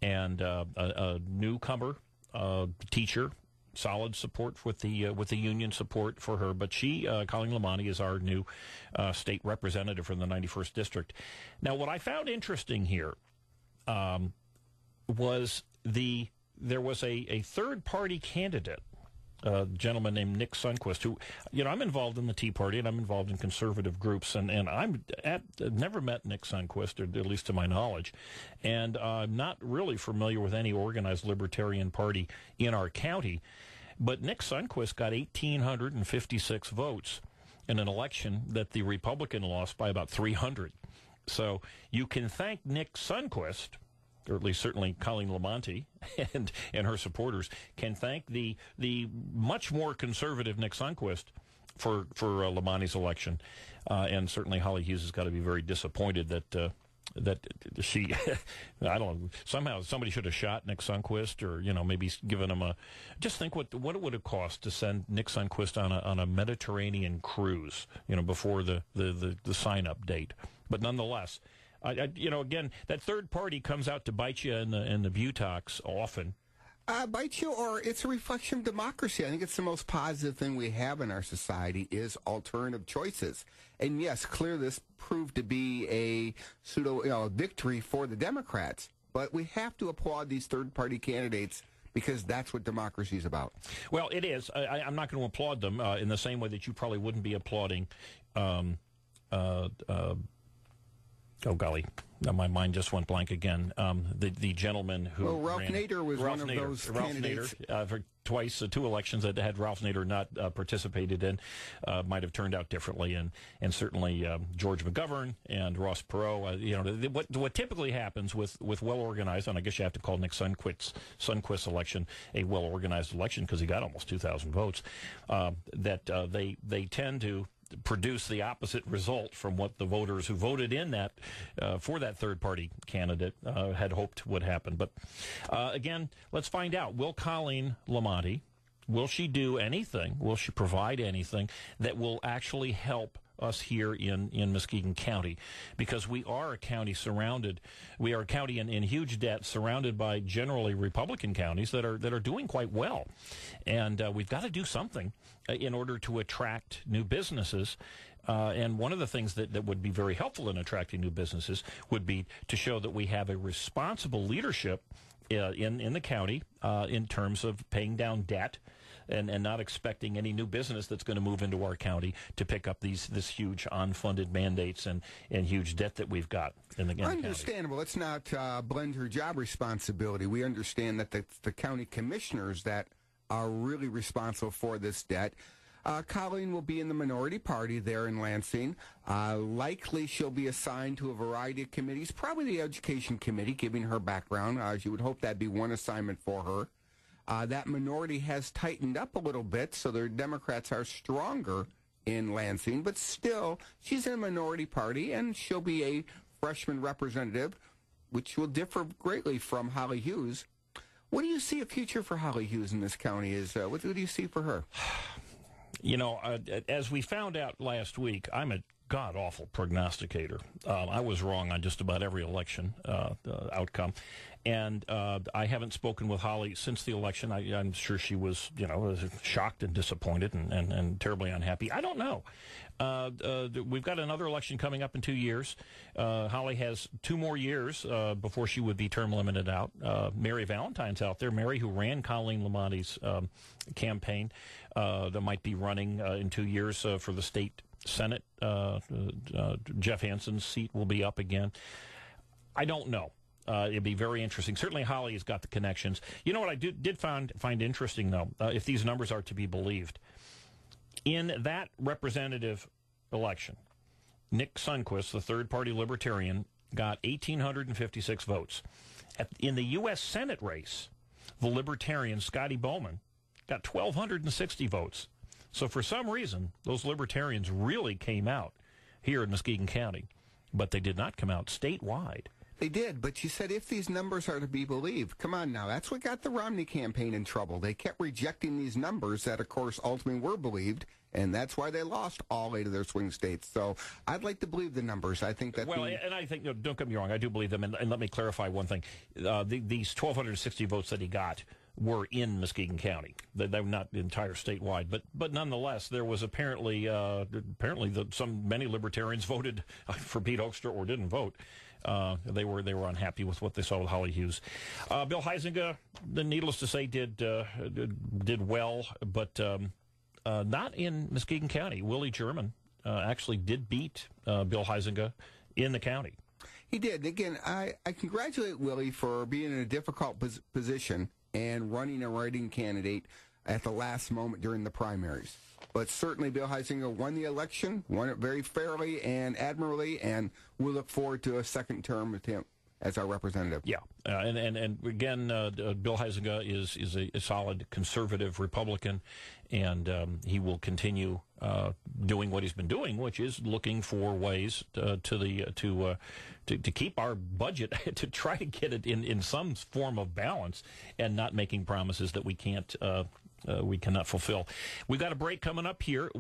and a newcomer teacher. Solid support with the union support for her, but Colleen Lamonti, is our new state representative from the 91st district. Now, what I found interesting here was there was a third party candidate, a gentleman named Nick Sundquist, who, I'm involved in the Tea Party and I'm involved in conservative groups, and I've never met Nick Sundquist, or at least to my knowledge, and I'm not really familiar with any organized libertarian party in our county. But Nick Sundquist got 1,856 votes in an election that the Republican lost by about 300. So you can thank Nick Sundquist, or at least certainly Colleen Lamonti and her supporters, can thank the much more conservative Nick Sundquist for Lamonti's election. And certainly Holly Hughes has got to be very disappointed that she, I don't know, somehow somebody should have shot Nick Sundquist, or maybe given him just think what it would have cost to send Nick Sundquist on a Mediterranean cruise, before the sign up date. But nonetheless, again, that third party comes out to bite you in the buttocks often. Bite you, or it's a reflection of democracy. I think it's the most positive thing we have in our society is alternative choices. And yes, clearly this proved to be a pseudo victory for the Democrats. But we have to applaud these third-party candidates because that's what democracy is about. Well, it is. I'm not going to applaud them in the same way that you probably wouldn't be applauding oh golly, my mind just went blank again. The gentleman who Ralph Nader was one of those candidates. For twice, 2 elections that had Ralph Nader not participated in, might have turned out differently, and certainly George McGovern and Ross Perot. What typically happens with well-organized, and I guess you have to call Nick Sundquist's election a well-organized election because he got almost 2,000 votes, that they tend to produce the opposite result from what the voters who voted in that for that third-party candidate had hoped would happen. But again, let's find out. Will Colleen Lamonti, will she do anything? Will she provide anything that will actually help us here in Muskegon County? Because we are a county in huge debt, surrounded by generally Republican counties that are doing quite well, and we've got to do something in order to attract new businesses. And one of the things that would be very helpful in attracting new businesses would be to show that we have a responsible leadership in the county in terms of paying down debt, and not expecting any new business that's going to move into our county to pick up this huge unfunded mandates and huge debt that we've got in the county. Understandable. Let's not blend her job responsibility. We understand that the county commissioners that are really responsible for this debt. Colleen will be in the minority party there in Lansing. Likely she'll be assigned to a variety of committees, probably the education committee, given her background. You would hope that'd be one assignment for her. That minority has tightened up a little bit, so the Democrats are stronger in Lansing, but still, she's in a minority party, and she'll be a freshman representative, which will differ greatly from Holly Hughes. What do you see a future for Holly Hughes in this county? What do you see for her? As we found out last week, I'm a god-awful prognosticator. I was wrong on just about every election outcome. And I haven't spoken with Holly since the election. I'm sure she was, shocked and disappointed and terribly unhappy. I don't know. We've got another election coming up in 2 years. Holly has 2 more years before she would be term limited out. Mary Valentine's out there. Mary, who ran Colleen Lamonti's campaign, that might be running in 2 years for the state Senate. Jeff Hansen's seat will be up again. I don't know. It'd be very interesting. Certainly Holly has got the connections. You know what I did find interesting, though, if these numbers are to be believed. In that representative election, Nick Sundquist, the third-party Libertarian, got 1,856 votes. In the U.S. Senate race, the Libertarian, Scotty Bowman, got 1,260 votes. So for some reason, those Libertarians really came out here in Muskegon County, but they did not come out statewide. They did, but you said if these numbers are to be believed. Come on now, that's what got the Romney campaign in trouble. They kept rejecting these numbers that, of course, ultimately were believed, and that's why they lost all 8 of their swing states. So I'd like to believe the numbers. I think that... Well, and I think, don't get me wrong, I do believe them, and let me clarify one thing. These 1,260 votes that he got were in Muskegon County. They were not entire statewide, but nonetheless, there was apparently many Libertarians voted for Pete Hoekstra or didn't vote. They were unhappy with what they saw with Holly Hughes. Bill Huizenga, needless to say, did well, but not in Muskegon County. Willie German actually did beat Bill Huizenga in the county. He did. Again, I congratulate Willie for being in a difficult position and running a writing candidate at the last moment during the primaries. But certainly Bill Huizenga won the election, won it very fairly and admirably, and we'll look forward to a second term with him as our representative. Yeah, and again, Bill Huizenga is a solid conservative Republican, and he will continue doing what he's been doing, which is looking for ways to keep our budget, to try to get it in some form of balance, and not making promises that we cannot fulfill. We've got a break coming up here.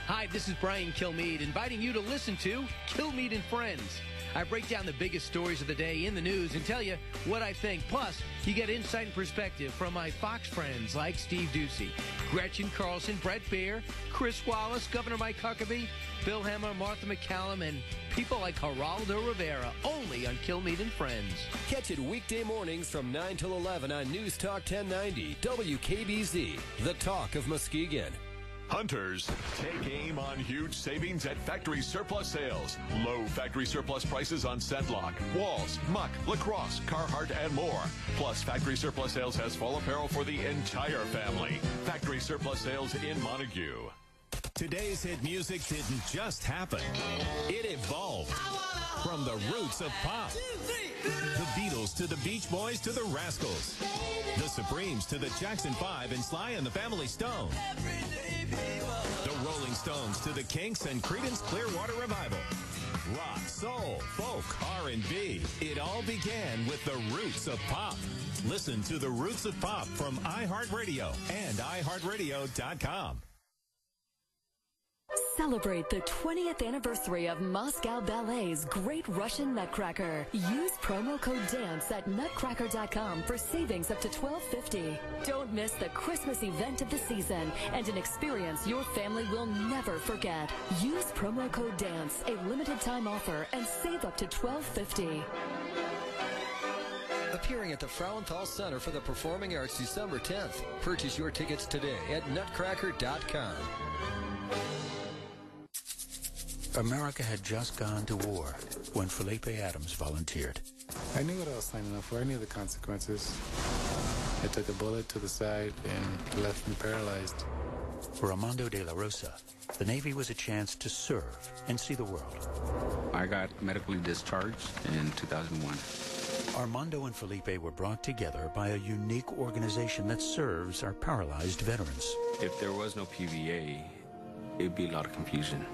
Hi, this is Brian Kilmeade, inviting you to listen to Kilmeade and Friends. I break down the biggest stories of the day in the news and tell you what I think. Plus, you get insight and perspective from my Fox friends like Steve Ducey, Gretchen Carlson, Brett Baer, Chris Wallace, Governor Mike Huckabee, Bill Hemmer, Martha McCallum, and people like Geraldo Rivera, only on Kilmeade and Friends. Catch it weekday mornings from 9 till 11 on News Talk 1090, WKBZ, the talk of Muskegon. Hunters, take aim on huge savings at Factory Surplus Sales. Low Factory Surplus prices on Scentlock, Walls, Muck, Lacrosse, Carhartt, and more. Plus, Factory Surplus Sales has fall apparel for the entire family. Factory Surplus Sales in Montague. Today's hit music didn't just happen. It evolved. From the roots of pop. The Beatles to the Beach Boys to the Rascals. The Supremes to the Jackson 5 and Sly and the Family Stone. The Rolling Stones to the Kinks and Creedence Clearwater Revival. Rock, soul, folk, R&B. It all began with the roots of pop. Listen to the roots of pop from iHeartRadio and iHeartRadio.com. Celebrate the 20th anniversary of Moscow Ballet's Great Russian Nutcracker. Use promo code DANCE at nutcracker.com for savings up to $12.50. Don't miss the Christmas event of the season and an experience your family will never forget. Use promo code DANCE, a limited time offer, and save up to $12.50. Appearing at the Frauenthal Center for the Performing Arts December 10th. Purchase your tickets today at nutcracker.com. America had just gone to war when Felipe Adams volunteered. I knew what I was signing up for. I knew the consequences. I took a bullet to the side and left me paralyzed. For Armando de la Rosa, the Navy was a chance to serve and see the world. I got medically discharged in 2001. Armando and Felipe were brought together by a unique organization that serves our paralyzed veterans. If there was no PVA, it'd be a lot of confusion.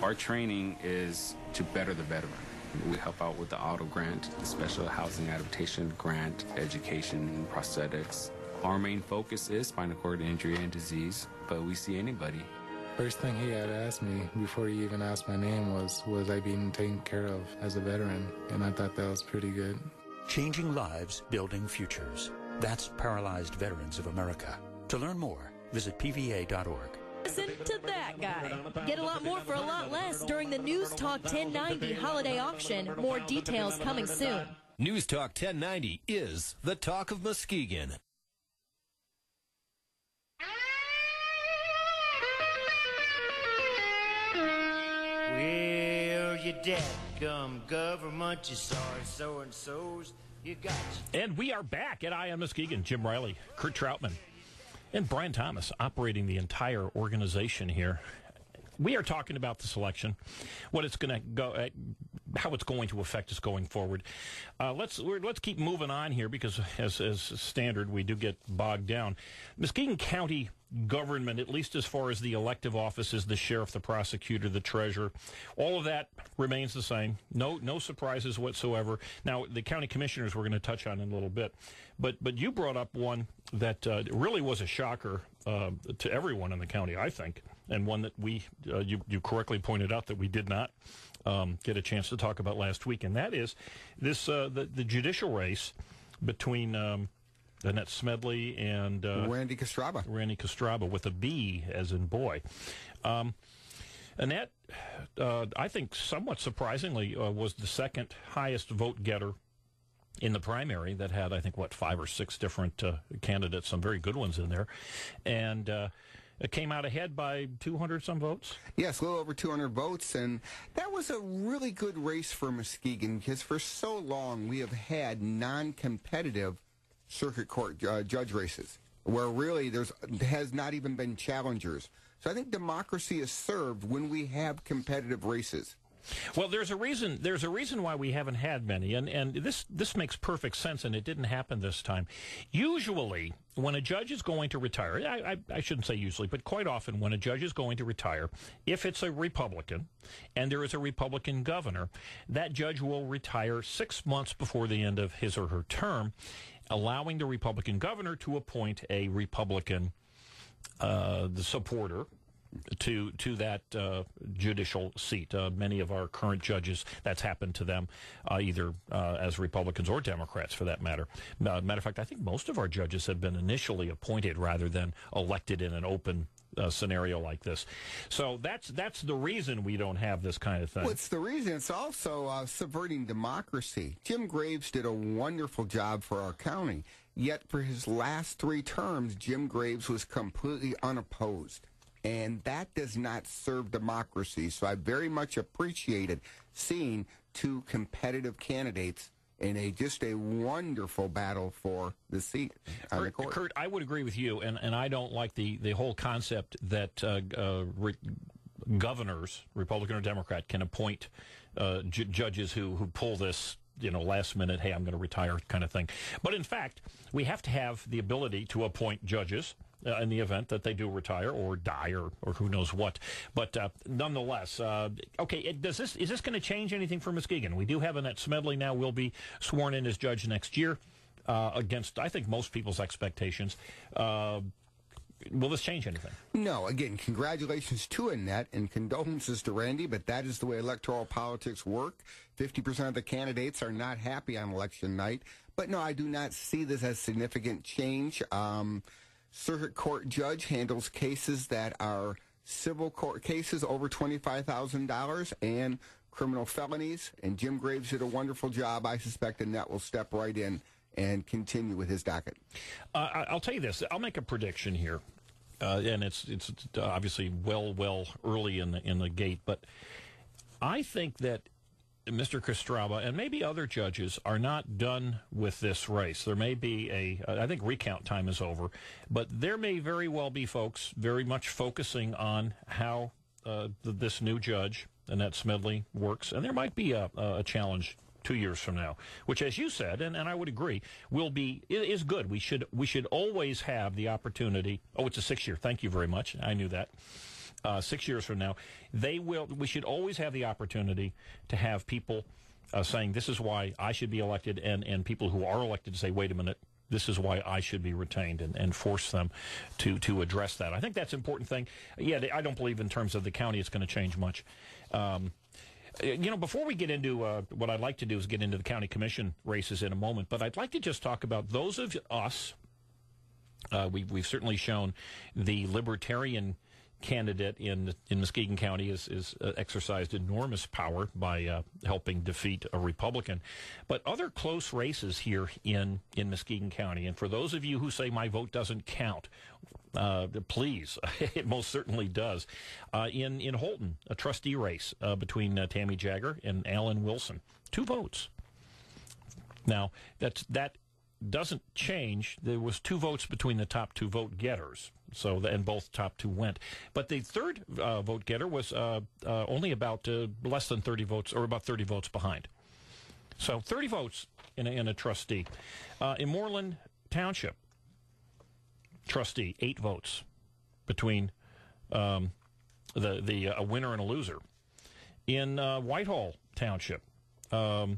Our training is to better the veteran. We help out with the auto grant, the special housing adaptation grant, education, prosthetics. Our main focus is spinal cord injury and disease, but we see anybody. First thing he had asked me before he even asked my name was I being taken care of as a veteran? And I thought that was pretty good. Changing lives, building futures. That's Paralyzed Veterans of America. To learn more, visit pva.org. Listen to that guy. Get a lot more for a lot less during the News Talk 1090 holiday auction. More details coming soon. News Talk 1090 is the talk of Muskegon. Well, you dadgum government, you sorry so-and-sos, you got you. And we are back at EyeOnMuskegon. Jim Riley, Kurt Troutman, and Brian Thomas operating the entire organization here. We are talking about the selection, what it's going to go, how it's going to affect us going forward. Let's keep moving on here because, as standard, we do get bogged down. Muskegon County government, at least as far as the elective offices, the sheriff, the prosecutor, the treasurer, all of that remains the same. No surprises whatsoever. Now, the county commissioners we're going to touch on in a little bit, but you brought up one that really was a shocker to everyone in the county, I think, and one that you correctly pointed out that we did not get a chance to talk about last week, and that is this the judicial race between Annette Smedley and Randy Kostraba. Randy Kostraba with a B as in boy. Annette, I think somewhat surprisingly, was the second highest vote getter in the primary that had, I think, 5 or 6 different candidates, some very good ones in there. And it came out ahead by 200-some votes? Yes, a little over 200 votes, and that was a really good race for Muskegon because for so long we have had non-competitive circuit court judge races where really there has not even been challengers. So I think democracy is served when we have competitive races. Well, there's a reason why we haven't had many, and this makes perfect sense, and it didn't happen this time. Usually, when a judge is going to retire, I shouldn't say usually, but quite often when a judge is going to retire, if it's a Republican and there is a Republican governor, that judge will retire 6 months before the end of his or her term, allowing the Republican governor to appoint a Republican supporter to that judicial seat. Many of our current judges, that's happened to them, either as Republicans or Democrats, for that matter. Matter of fact, I think most of our judges have been initially appointed rather than elected in an open scenario like this. So that's the reason we don't have this kind of thing. Well, it's the reason. It's also subverting democracy. Jim Graves did a wonderful job for our county, yet for his last 3 terms, Jim Graves was completely unopposed. And that does not serve democracy. So I very much appreciated seeing two competitive candidates in just a wonderful battle for the seat on the court. Kurt, I would agree with you, and I don't like the whole concept that governors, Republican or Democrat, can appoint judges who pull this, last minute, hey, I'm going to retire kind of thing. But in fact, we have to have the ability to appoint judges in the event that they do retire or die or who knows what. But nonetheless, okay, is this going to change anything for Muskegon? We do have Annette Smedley now will be sworn in as judge next year against, I think, most people's expectations. Will this change anything? No. Again, congratulations to Annette and condolences to Randy, but that is the way electoral politics work. 50% of the candidates are not happy on election night. But no, I do not see this as significant change. Circuit Court judge handles cases that are civil court cases over $25,000 and criminal felonies. And Jim Graves did a wonderful job. I suspect Annette will step right in and continue with his docket. I'll tell you this. I'll make a prediction here, and it's obviously well early in the gate, but I think that Mr. Kostraba and maybe other judges are not done with this race. There may be I think recount time is over, but there may very well be folks very much focusing on how this new judge, Annette Smedley, works, and there might be a challenge 2 years from now, which, as you said, and I would agree, is good. We should always have the opportunity. Oh, it's a 6-year. Thank you very much. I knew that. 6 years from now, we should always have the opportunity to have people saying, this is why I should be elected, and people who are elected to say, wait a minute, this is why I should be retained, and force them to address that. I think that's an important thing. Yeah, I don't believe in terms of the county it's going to change much. Before we get into what I'd like to do is get into the county commission races in a moment, but I'd like to just talk about those of us. We've certainly shown the libertarian candidate in Muskegon County is exercised enormous power by helping defeat a Republican. But other close races here in Muskegon County, and for those of you who say my vote doesn't count, please, it most certainly does. In Holton, a trustee race between Tammy Jagger and Alan Wilson, 2 votes. Now, that doesn't change. There was 2 votes between the top 2 vote getters. And both top 2 went. But the third vote getter was only about less than 30 votes, or about 30 votes behind. So 30 votes in a trustee. In Moreland Township, trustee, 8 votes between a winner and a loser. In Whitehall Township, 8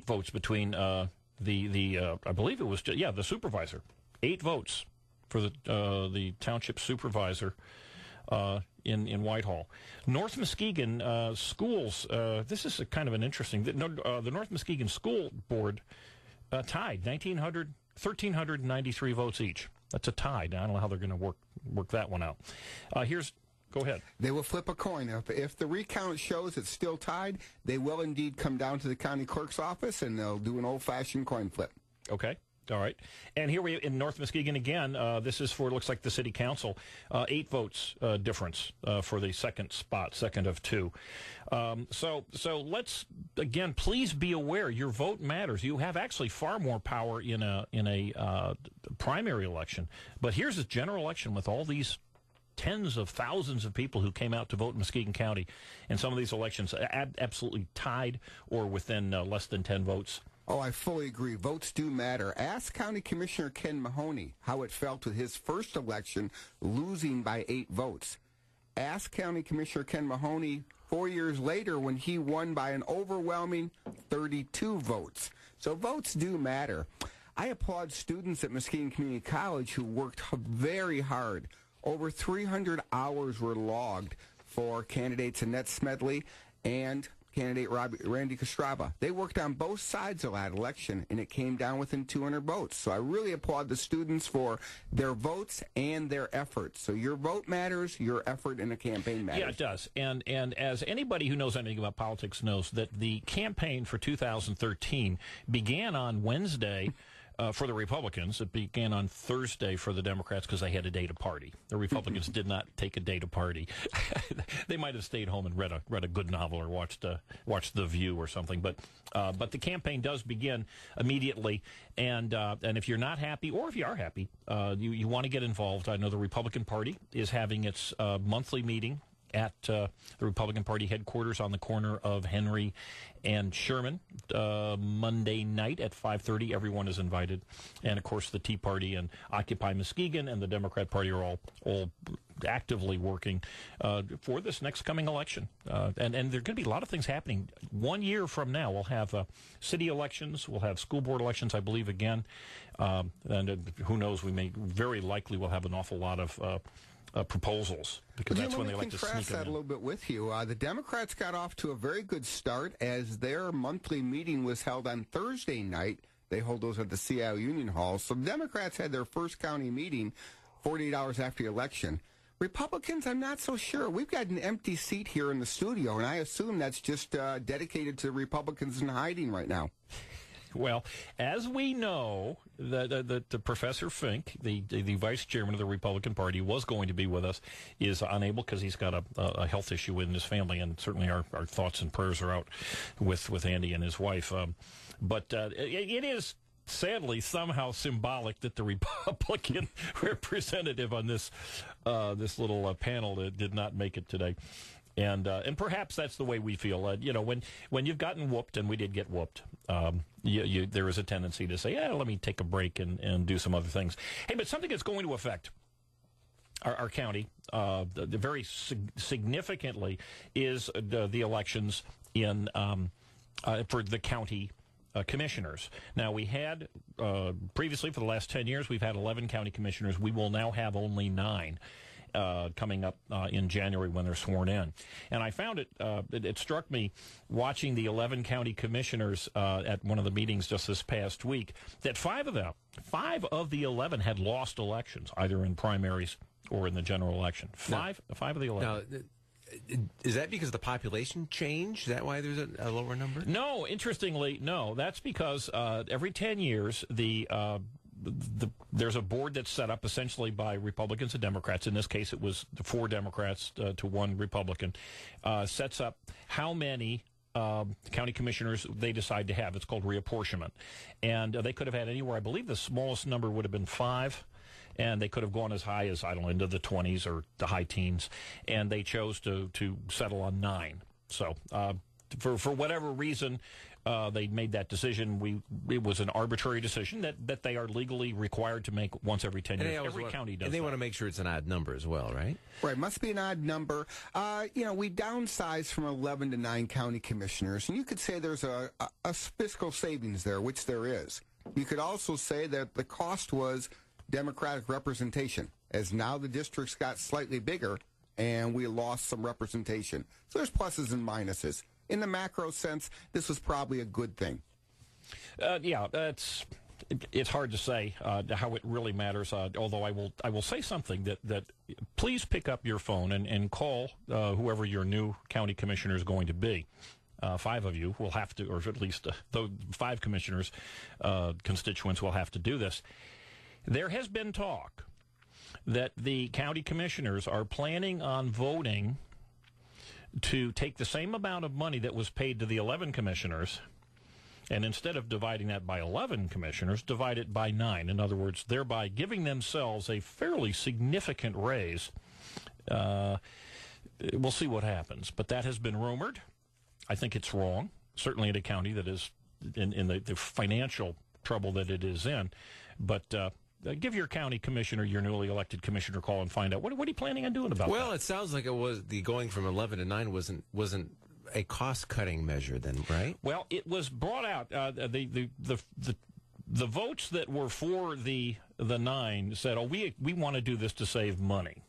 votes between I believe it was the supervisor. 8 votes for the township supervisor in Whitehall. North Muskegon schools, this is kind of an interesting, the North Muskegon School Board tied 1,393 votes each. That's a tie. I don't know how they're going to work that one out. Go ahead. They will flip a coin. If the recount shows it's still tied, they will indeed come down to the county clerk's office and they'll do an old-fashioned coin flip. Okay. All right. And here we in North Muskegon again. This is for, looks like, the city council. 8 votes difference for the second spot, second of 2. So let's, again, please be aware your vote matters. You have actually far more power in a primary election. But here's a general election with all these tens of thousands of people who came out to vote in Muskegon County. And some of these elections absolutely tied or within less than 10 votes. Oh, I fully agree. Votes do matter. Ask County Commissioner Ken Mahoney how it felt with his first election, losing by 8 votes. Ask County Commissioner Ken Mahoney 4 years later when he won by an overwhelming 32 votes. So votes do matter. I applaud students at Muskegon Community College who worked very hard. Over 300 hours were logged for candidates Annette Smedley and candidate Randy Kostraba. They worked on both sides of that election, and it came down within 200 votes. So I really applaud the students for their votes and their efforts. So your vote matters, your effort in a campaign matters. Yeah, it does. And as anybody who knows anything about politics knows, that the campaign for 2013 began on Wednesday, for the Republicans. It began on Thursday for the Democrats because they had a day to party. The Republicans did not take a day to party. They might have stayed home and read a good novel or watched The View or something. But the campaign does begin immediately. And if you're not happy, or if you are happy, you want to get involved. I know the Republican Party is having its monthly meeting at the Republican Party headquarters on the corner of Henry and Sherman Monday night at 5:30. Everyone is invited. And, of course, the Tea Party and Occupy Muskegon and the Democrat Party are all actively working for this next coming election. And there are going to be a lot of things happening. 1 year from now, we'll have city elections. We'll have school board elections, I believe, again. And who knows, very likely we'll have an awful lot of proposals, because that's when they like to sneak that a little bit with you. The Democrats got off to a very good start as their monthly meeting was held on Thursday night. They hold those at the CIO Union Hall. So the Democrats had their first county meeting 48 hours after the election. Republicans, I'm not so sure. We've got an empty seat here in the studio, and I assume that's just dedicated to Republicans in hiding right now. Well, as we know, the Professor Fink, the vice chairman of the Republican Party, was going to be with us, is unable because he's got a health issue in his family, and certainly our thoughts and prayers are out with Andy and his wife. But it is sadly somehow symbolic that the Republican representative on this little panel did not make it today. And perhaps that's the way we feel. When you've gotten whooped, and we did get whooped, there is a tendency to say, let me take a break and do some other things. Hey, but something that's going to affect our county very significantly is the elections for the county commissioners. Now, we had previously, for the last 10 years, we've had 11 county commissioners. We will now have only 9. Coming up in January when they're sworn in. And I found it struck me watching the 11 county commissioners at one of the meetings just this past week that 5 of the 11 had lost elections, either in primaries or in the general election. Five of the 11. Now, is that because the population changed? Is that why there's a lower number? No, interestingly, no. That's because every 10 years, there's a board that's set up essentially by Republicans and Democrats. In this case, it was 4 Democrats to 1 Republican. Sets up how many county commissioners they decide to have. It's called reapportionment. And they could have had anywhere, I believe the smallest number would have been 5. And they could have gone as high as, into the 20s or the high teens. And they chose to settle on 9. So for whatever reason, they made that decision. It was an arbitrary decision that they are legally required to make once every 10 years. Every county does. And they want to make sure it's an odd number as well, right? Right, must be an odd number. We downsized from 11 to 9 county commissioners, and you could say there's a fiscal savings there, which there is. You could also say that the cost was Democratic representation, as now the districts got slightly bigger, and we lost some representation. So there's pluses and minuses. In the macro sense, this was probably a good thing. It's hard to say how it really matters. Although I will say something that please pick up your phone and call whoever your new county commissioner is going to be. 5 of you will have to, or at least 5 commissioners, constituents will have to do this. There has been talk that the county commissioners are planning on voting to take the same amount of money that was paid to the 11 commissioners, and instead of dividing that by 11 commissioners, divide it by 9. In other words, thereby giving themselves a fairly significant raise. We'll see what happens. But that has been rumored. I think it's wrong, certainly in a county that is in the financial trouble that it is in. But give your county commissioner, your newly elected commissioner, a call and find out what are you planning on doing about that. Well, it sounds like it was the going from 11 to 9 wasn't a cost-cutting measure then, right? Well, it was brought out. The votes that were for the 9 said, we want to do this to save money.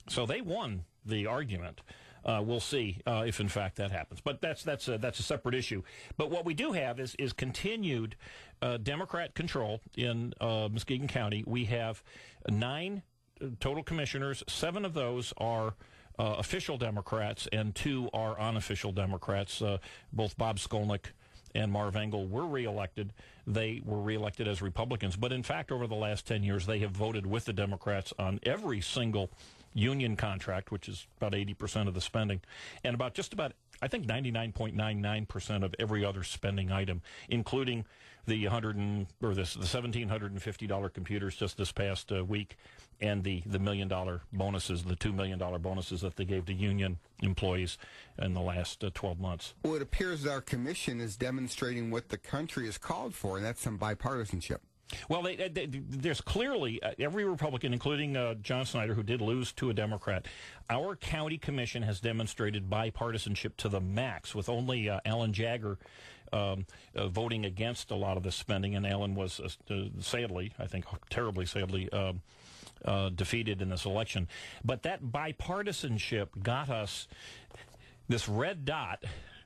So they won the argument. We'll see if, in fact, that happens. But that's a separate issue. But what we do have is continued Democrat control in Muskegon County. We have 9 total commissioners. 7 of those are official Democrats, and 2 are unofficial Democrats. Both Bob Skolnick and Marv Engel were reelected, they were reelected as Republicans. But in fact, over the last 10 years, they have voted with the Democrats on every single union contract, which is about 80% of the spending, and just about, I think, 99.99% of every other spending item, including the $1,750 computers just this past week, and the $1 million bonuses, the $2 million bonuses that they gave to union employees in the last 12 months. Well, it appears that our commission is demonstrating what the country has called for, and that's some bipartisanship. Well, there's clearly every Republican, including John Snyder, who did lose to a Democrat. Our county commission has demonstrated bipartisanship to the max, with only Alan Jagger voting against a lot of the spending, and Alan was sadly, I think terribly sadly, defeated in this election. But that bipartisanship got us this red dot,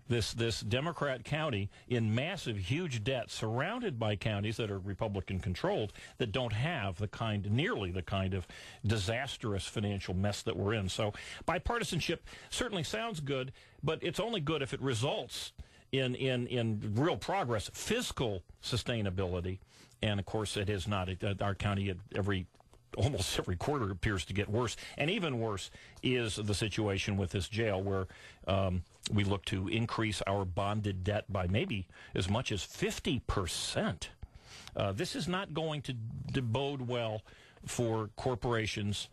this Democrat county in massive, huge debt, surrounded by counties that are Republican-controlled that don't have nearly the kind of disastrous financial mess that we're in. So bipartisanship certainly sounds good, but it's only good if it results in real progress, fiscal sustainability. And, of course, it is not. Our county almost every quarter appears to get worse. And even worse is the situation with this jail, where we look to increase our bonded debt by maybe as much as 50%. This is not going to bode well for corporations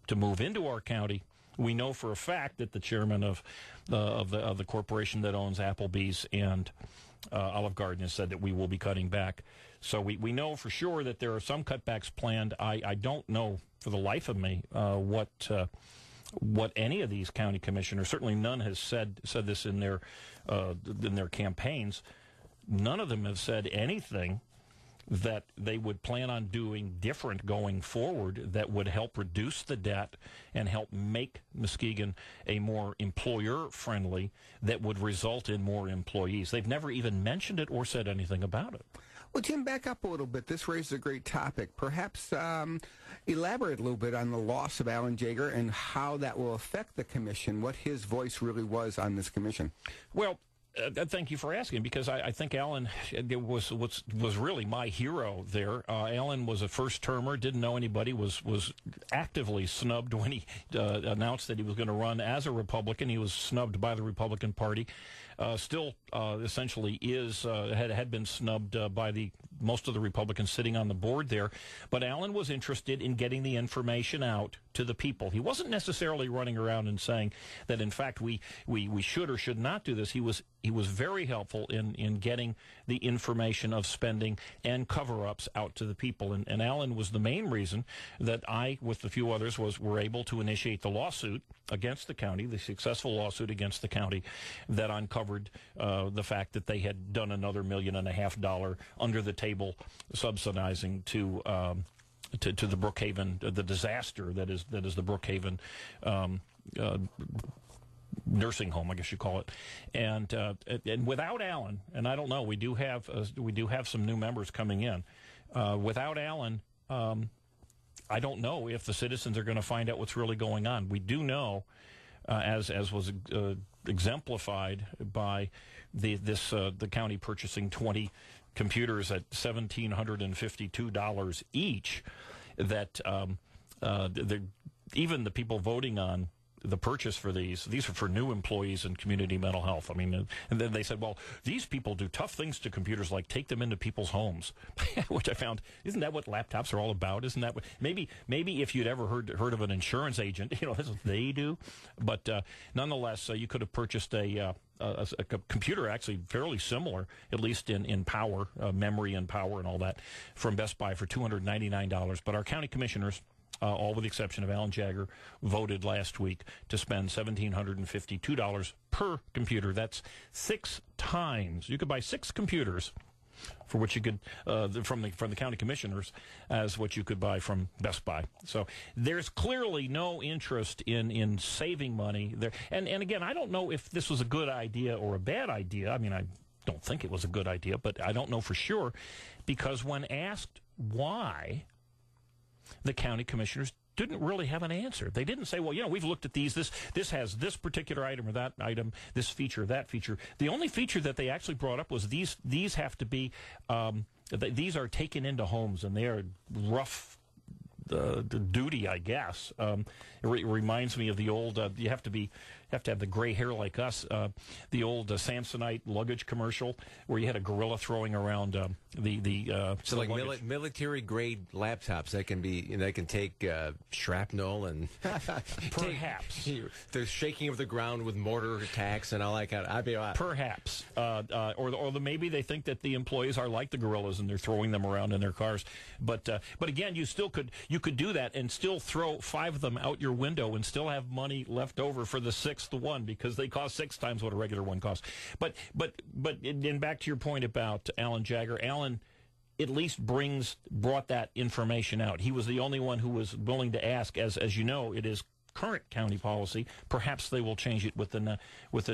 to move into our county. We know for a fact that the chairman of the corporation that owns Applebee's and Olive Garden has said that we will be cutting back. So we know for sure that there are some cutbacks planned. I don't know for the life of me what any of these county commissioners, certainly none has said this in their campaigns. None of them have said anything that they would plan on doing different going forward that would help reduce the debt and help make Muskegon a more employer-friendly, that would result in more employees. They've never even mentioned it or said anything about it. Well, Jim, back up a little bit. This raises a great topic. Perhaps elaborate a little bit on the loss of Alan Jagger and how that will affect the commission, what his voice really was on this commission. Well, thank you for asking, because I think Alan was really my hero there. Alan was a first-termer, didn't know anybody, was actively snubbed when he announced that he was going to run as a Republican. He was snubbed by the Republican Party. Still essentially had been snubbed by most of the Republicans sitting on the board there. But Alan was interested in getting the information out to the people. He wasn't necessarily running around and saying that, in fact, we should or should not do this. He was very helpful in getting the information of spending and cover-ups out to the people. And Alan was the main reason that I, with a few others, were able to initiate the lawsuit against the county, the successful lawsuit against the county that uncovered the fact that they had done another $1.5 million under-the-table subsidizing to the Brookhaven, the disaster that is the Brookhaven nursing home, I guess you call it, and without Alan, and I don't know, we do have some new members coming in. Without Alan, I don't know if the citizens are going to find out what's really going on. We do know, as was exemplified by the county purchasing 20 computers at $1,752 each, that even the people voting on the purchase for these are for new employees in community mental health. I mean, and then they said, well, these people do tough things to computers, like take them into people's homes, which I found, isn't that what laptops are all about? Isn't that what, maybe if you'd ever heard of an insurance agent, that's what they do. But nonetheless, you could have purchased a computer actually fairly similar, at least in power, memory and power and all that, from Best Buy for $299. But our county commissioners, all with the exception of Alan Jagger, voted last week to spend $1,752 per computer. That's 6 times. You could buy 6 computers for what you could from the county commissioners as what you could buy from Best Buy. So there's clearly no interest in saving money there. And again, I don't know if this was a good idea or a bad idea. I mean, I don't think it was a good idea, but I don't know for sure, because when asked why, the county commissioners didn't really have an answer. They didn't say, well, we've looked at these. This has this particular item or that item, this feature, that feature. The only feature that they actually brought up was these have to be, these are taken into homes, and they are rough duty, I guess. It reminds me of the old, you have to have the gray hair like us, the old Samsonite luggage commercial where you had a gorilla throwing around so like military grade laptops that can take shrapnel and perhaps the shaking of the ground with mortar attacks and all that kind of. Perhaps, or maybe they think that the employees are like the gorillas and they're throwing them around in their cars. But again, you could do that and still throw 5 of them out your window and still have money left over for the 6th one because they cost 6 times what a regular one costs. But back to your point about Alan Jagger. Alan at least brought that information out. He was the only one who was willing to ask. As you know, it is current county policy. Perhaps they will change it with the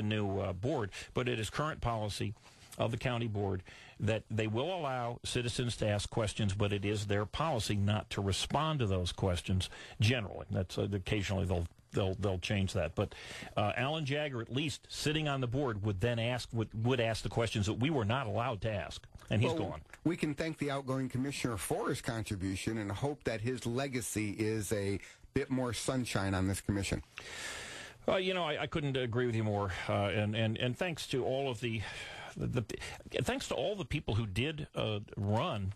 new board, but it is current policy of the county board that they will allow citizens to ask questions, but it is their policy not to respond to those questions generally. That's occasionally they'll change that. But Alan Jagger, at least sitting on the board, would then ask the questions that we were not allowed to ask, and he's gone. We can thank the outgoing commissioner for his contribution and hope that his legacy is a bit more sunshine on this commission. I couldn't agree with you more. And thanks to all of thanks to all the people who did run,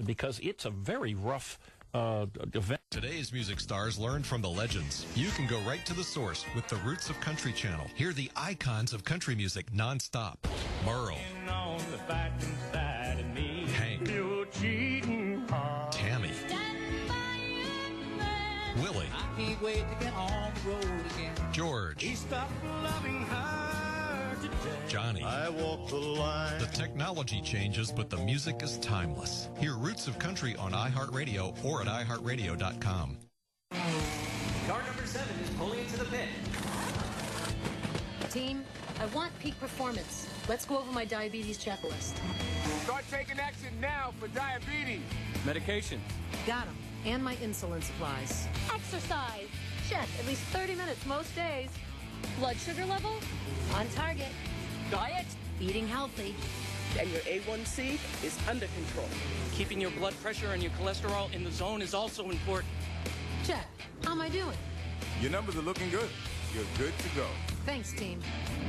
because it's a very rough event. Today's music stars learn from the legends. You can go right to the source with the Roots of Country channel. Hear the icons of country music nonstop. Merle, Hank, Tammy, Willie, George, Johnny. I walk the line. The technology changes, but the music is timeless. Hear Roots of Country on iHeartRadio or at iHeartRadio.com. Car number 7 is pulling into the pit. Team, I want peak performance. Let's go over my diabetes checklist. Start taking action now for diabetes. Medication. Got 'em. And my insulin supplies. Exercise. Check. At least 30 minutes most days. Blood sugar level? On target. Diet. Eating healthy. And your A1C is under control. Keeping your blood pressure and your cholesterol in the zone is also important. Check. How am I doing? Your numbers are looking good. You're good to go. Thanks, team.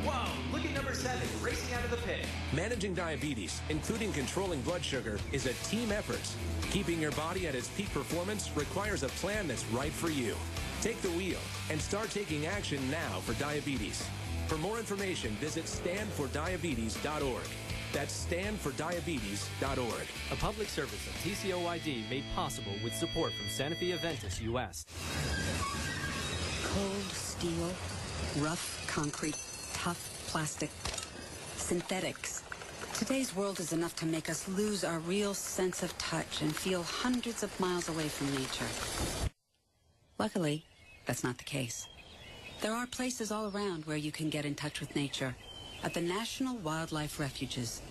Whoa, look at number 7, racing out of the pit. Managing diabetes, including controlling blood sugar, is a team effort. Keeping your body at its peak performance requires a plan that's right for you. Take the wheel and start taking action now for diabetes. For more information, visit standfordiabetes.org. That's standfordiabetes.org. A public service of TCOYD made possible with support from Santa Fe Aventis US. Cold steel, rough concrete, tough plastic, synthetics. Today's world is enough to make us lose our real sense of touch and feel hundreds of miles away from nature. Luckily, that's not the case. There are places all around where you can get in touch with nature. At the National Wildlife Refuges.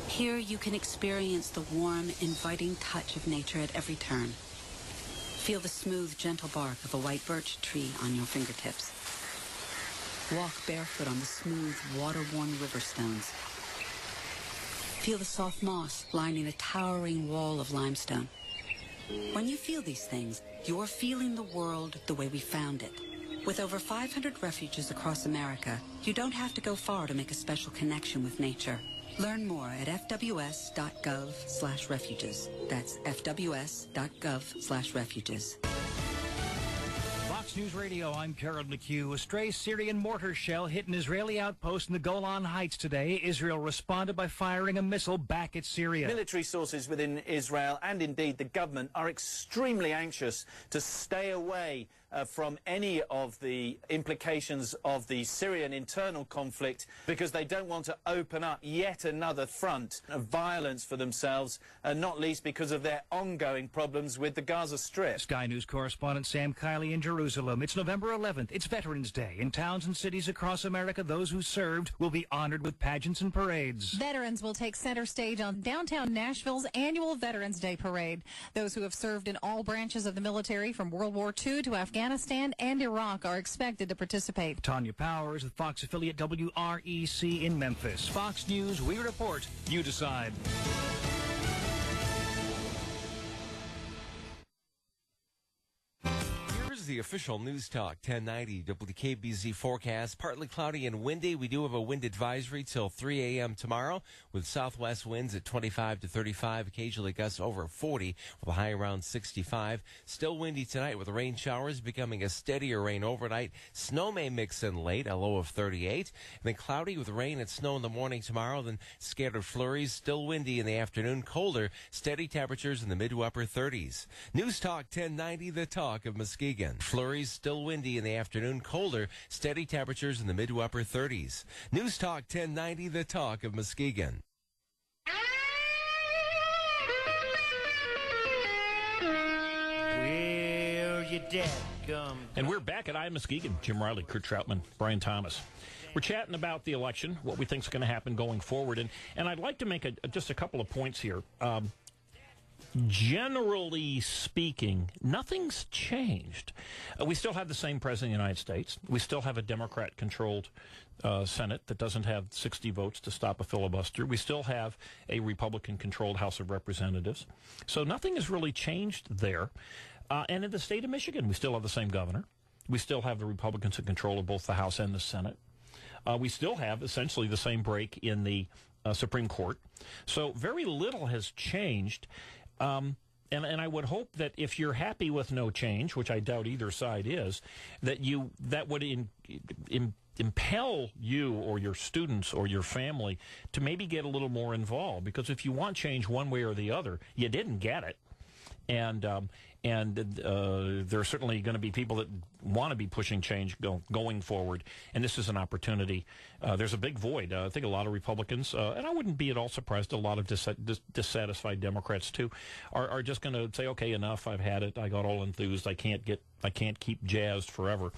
Here you can experience the warm, inviting touch of nature at every turn. Feel the smooth, gentle bark of a white birch tree on your fingertips. Walk barefoot on the smooth, water-worn river stones. Feel the soft moss lining a towering wall of limestone. When you feel these things, you're feeling the world the way we found it. With over 500 refuges across America, you don't have to go far to make a special connection with nature. Learn more at fws.gov/refuges. That's fws.gov/refuges. Fox News Radio, I'm Carol McHugh. A stray Syrian mortar shell hit an Israeli outpost in the Golan Heights today. Israel responded by firing a missile back at Syria. Military sources within Israel and indeed the government are extremely anxious to stay away from any of the implications of the Syrian internal conflict, because they don't want to open up yet another front of violence for themselves, and not least because of their ongoing problems with the Gaza Strip. Sky News correspondent Sam Kiley in Jerusalem. It's November 11th. It's Veterans Day. In towns and cities across America, those who served will be honored with pageants and parades. Veterans will take center stage on downtown Nashville's annual Veterans Day Parade. Those who have served in all branches of the military from World War II to Afghanistan and Iraq are expected to participate. Tanya Powers with Fox affiliate WREC in Memphis. Fox News, we report, you decide. The official News Talk 1090 WKBZ forecast. Partly cloudy and windy. We do have a wind advisory till 3 a.m. tomorrow with southwest winds at 25 to 35, occasionally gusts over 40 with a high around 65. Still windy tonight with rain showers becoming a steadier rain overnight. Snow may mix in late, a low of 38. And then cloudy with rain and snow in the morning tomorrow, then scattered flurries. Still windy in the afternoon, colder, steady temperatures in the mid to upper 30s. News Talk 1090, the talk of Muskegon. Flurries still windy in the afternoon, colder, steady temperatures in the mid to upper 30s. News Talk 1090, the talk of Muskegon. Well, you dead gum. And we're back at EyeOnMuskegon. Jim Riley, Kurt Troutman, Brian Thomas. We're chatting about the election, what we think is going to happen going forward. And I'd like to make just a couple of points here. Generally speaking, nothing's changed. We still have the same president of the United States. We still have a Democrat-controlled Senate that doesn't have 60 votes to stop a filibuster. We still have a Republican-controlled House of Representatives. So nothing has really changed there. And in the state of Michigan, we still have the same governor. We still have the Republicans in control of both the House and the Senate. We still have essentially the same break in the Supreme Court. So very little has changed. And I would hope that if you're happy with no change, which I doubt either side is, that would impel you or your students or your family to maybe get a little more involved. Because if you want change one way or the other, you didn't get it. And there are certainly going to be people that want to be pushing change going forward, and this is an opportunity. There's a big void. I think a lot of Republicans, and I wouldn't be at all surprised, a lot of dissatisfied Democrats too, are just going to say, okay, enough, I've had it, I got all enthused, I can't keep jazzed forever.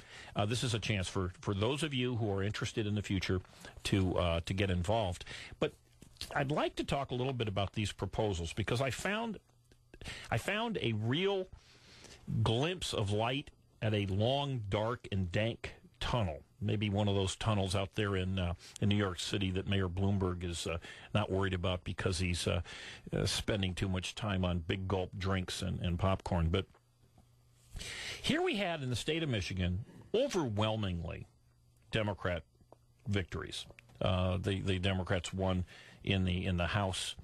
This is a chance for those of you who are interested in the future to get involved. But I'd like to talk a little bit about these proposals, because I found a real glimpse of light at a long, dark, and dank tunnel. Maybe one of those tunnels out there in New York City that Mayor Bloomberg is not worried about because he's spending too much time on big gulp drinks and popcorn. But here we had in the state of Michigan overwhelmingly Democrat victories. The Democrats won in the House,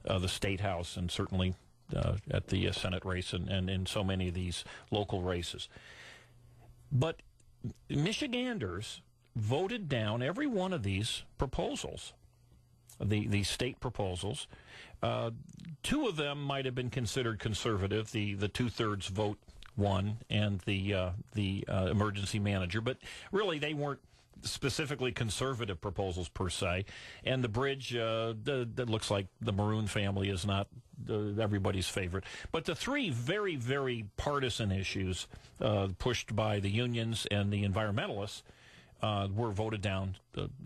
the state House, and certainly at the Senate race and in so many of these local races. But Michiganders voted down every one of these proposals, the state proposals. Two of them might have been considered conservative, the two-thirds vote one and the emergency manager, but really they weren't specifically conservative proposals per se. And the bridge, that looks like the Maroon family is not everybody's favorite. But the three very, very partisan issues pushed by the unions and the environmentalists were voted down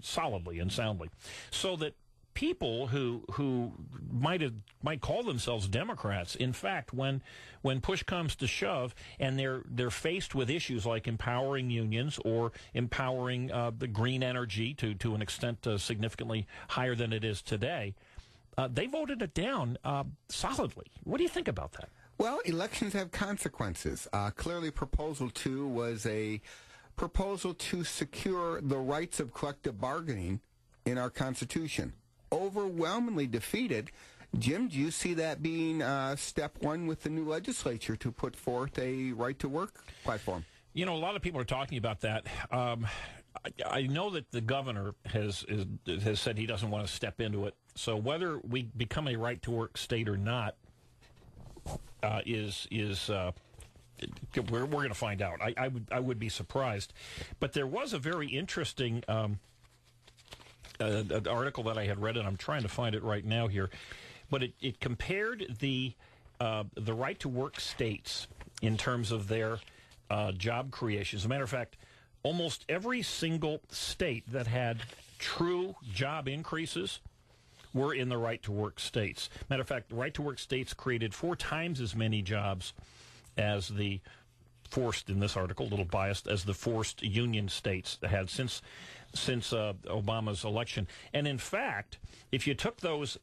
solidly and soundly. So that people who might call themselves Democrats, in fact, when push comes to shove and they're faced with issues like empowering unions or empowering the green energy to an extent significantly higher than it is today, they voted it down solidly. What do you think about that? Well, elections have consequences. Clearly, Proposal 2 was a proposal to secure the rights of collective bargaining in our Constitution. Overwhelmingly defeated. Jim, do you see that being step one with the new legislature to put forth a right-to-work platform? You know, a lot of people are talking about that. I know that the governor has said he doesn't want to step into it. So whether we become a right-to-work state or not is we're going to find out. I would be surprised. But there was a very interesting an article that I had read, and I'm trying to find it right now here. But it compared the right-to-work states in terms of their job creation. As a matter of fact, almost every single state that had true job increases were in the right-to-work states. Matter of fact, right-to-work states created 4 times as many jobs as the forced, in this article, a little biased, as the forced union states had since Obama's election. And in fact, if you took those,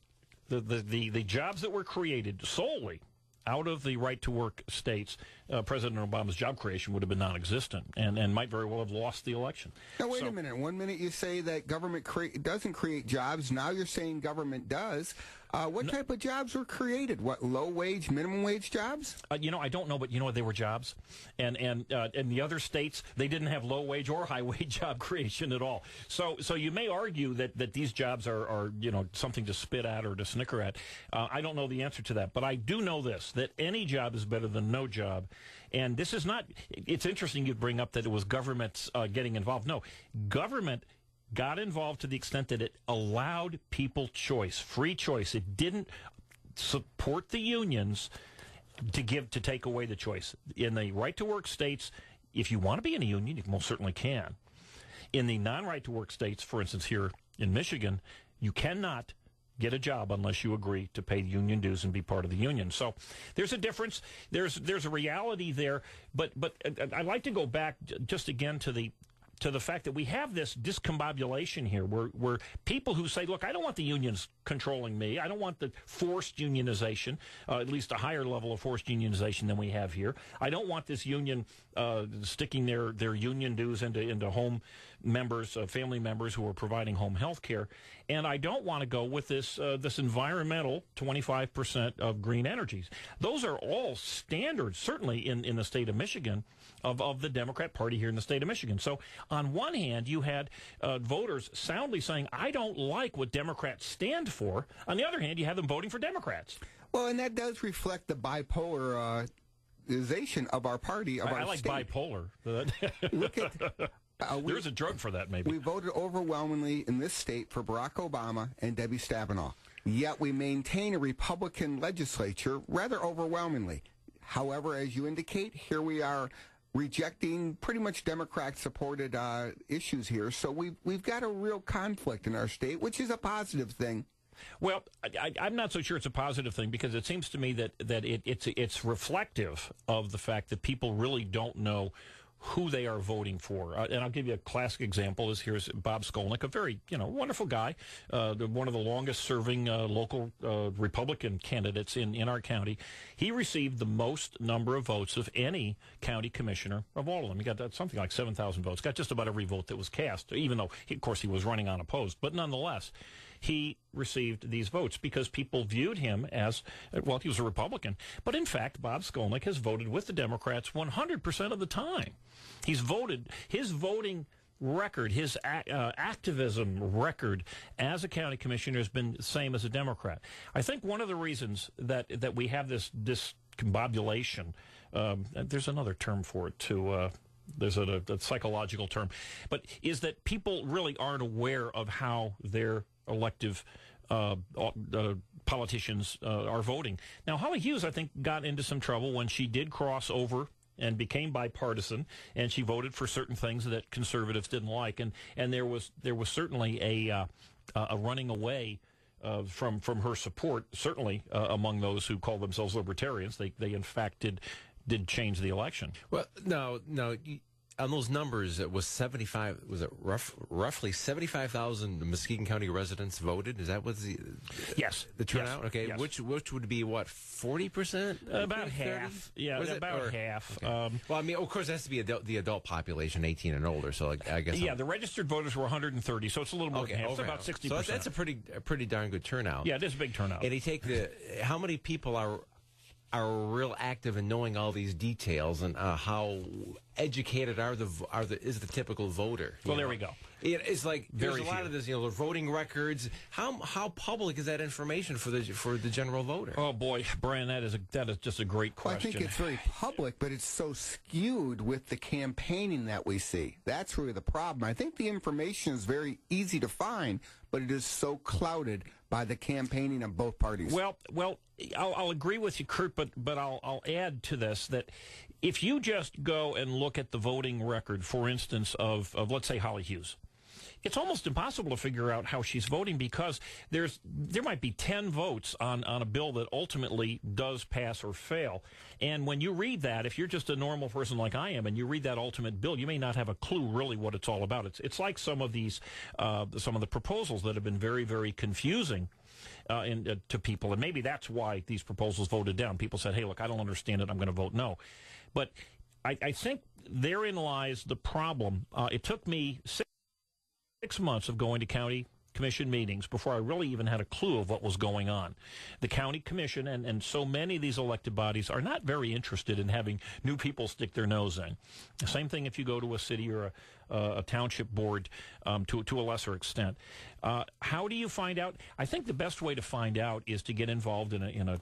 the jobs that were created solely out of the right-to-work states, President Obama's job creation would have been non-existent and might very well have lost the election. Now, wait a minute. One minute you say that government doesn't create jobs. Now you're saying government does. What type of jobs were created? What, low-wage, minimum-wage jobs? I don't know, but you know what, they were jobs. And in the other states, they didn't have low-wage or high-wage job creation at all. So you may argue that these jobs are something to spit at or to snicker at. I don't know the answer to that. But I do know this, that any job is better than no job. And this is not, it's interesting you bring up that it was government getting involved. No, government got involved to the extent that it allowed people choice, free choice. It didn't support the unions to take away the choice. In the right-to-work states, if you want to be in a union, you most certainly can. In the non-right-to-work states, for instance, here in Michigan, you cannot get a job unless you agree to pay union dues and be part of the union. So there's a difference. There's a reality there. But I'd like to go back just again to the fact that we have this discombobulation here where people who say, look, I don't want the unions controlling me. I don't want the forced unionization, at least a higher level of forced unionization than we have here. I don't want this union sticking their union dues into home members, family members who are providing home health care. And I don't want to go with this environmental 25% of green energies. Those are all standards, certainly in the state of Michigan, of the Democrat Party here in the state of Michigan. So on one hand, you had voters soundly saying, I don't like what Democrats stand for. On the other hand, you have them voting for Democrats. Well, and that does reflect the bipolarization of our party, of our like state. Bipolar. Look at... There's a drug for that, maybe. We voted overwhelmingly in this state for Barack Obama and Debbie Stabenow. Yet we maintain a Republican legislature rather overwhelmingly. However, as you indicate, here we are rejecting pretty much Democrat-supported issues here. So we've got a real conflict in our state, which is a positive thing. Well, I'm not so sure it's a positive thing, because it seems to me that it's reflective of the fact that people really don't know who they are voting for. And I'll give you a classic example. Here's Bob Skolnick, a very, wonderful guy, one of the longest-serving local Republican candidates in our county. He received the most number of votes of any county commissioner of all of them. He got something like 7,000 votes, got just about every vote that was cast, even though, of course, he was running unopposed. But nonetheless, he received these votes because people viewed him as, well, he was a Republican. But in fact, Bob Skolnick has voted with the Democrats 100% of the time. He's voted, his voting record, his activism record as a county commissioner has been the same as a Democrat. I think one of the reasons that we have this discombobulation, there's another term for it too, there's a psychological term, but is that people really aren't aware of how their elective politicians are voting. Now, Holly Hughes, I think, got into some trouble when she did cross over and became bipartisan, and she voted for certain things that conservatives didn't like, and there was certainly a running away from her support, certainly among those who call themselves libertarians. They in fact did change the election. Well, no. On those numbers, it was 75. Was it roughly 75,000 Muskegon County residents voted? Is that what's the the turnout? Yes. Okay, Yes. Which would be what, 40%? About half. Yeah, about half. Okay. Well, I mean, of course, it has to be the adult population, 18 and older. So I guess the registered voters were 130, so it's a little more than half. It's about 60%. So that's a pretty darn good turnout. Yeah, it is a big turnout. And you take how many people are real active in knowing all these details and how educated is the typical voter? Well, there we go. It's like there's a lot of this, the voting records. How public is that information for the general voter? Oh boy, Brian, that is just a great question. Well, I think it's very public, but it's so skewed with the campaigning that we see. That's really the problem. I think the information is very easy to find, but it is so clouded by the campaigning of both parties. Well, I'll agree with you, Kurt, but I'll add to this that if you just go and look at the voting record, for instance, of let's say Holly Hughes, it's almost impossible to figure out how she's voting because there might be 10 votes on a bill that ultimately does pass or fail. And when you read that, if you're just a normal person like I am and you read that ultimate bill, you may not have a clue really what it's all about. It's like some of the proposals that have been very, very confusing to people. And maybe that's why these proposals voted down. People said, hey, look, I don't understand it. I'm going to vote no. But I think therein lies the problem. It took me 6 months of going to county commission meetings before I really even had a clue of what was going on. The county commission and so many of these elected bodies are not very interested in having new people stick their nose in. The same thing if you go to a city or a township board to a lesser extent. How do you find out? I think the best way to find out is to get involved in a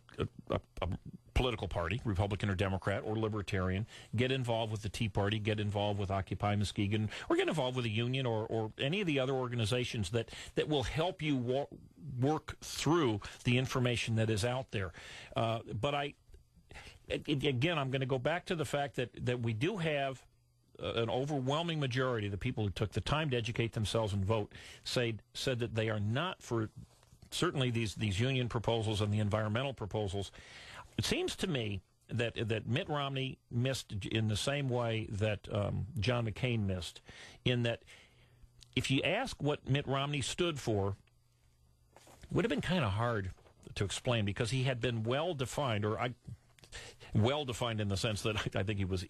political party, Republican or Democrat or Libertarian, get involved with the Tea Party, get involved with Occupy Muskegon, or get involved with a union or any of the other organizations that will help you work through the information that is out there. But again, I'm going to go back to the fact that we do have an overwhelming majority of the people who took the time to educate themselves and vote said that they are not for certainly these union proposals and the environmental proposals. It seems to me that Mitt Romney missed in the same way that John McCain missed, in that if you ask what Mitt Romney stood for, it would have been kind of hard to explain because he had been well-defined, well-defined in the sense that I think he was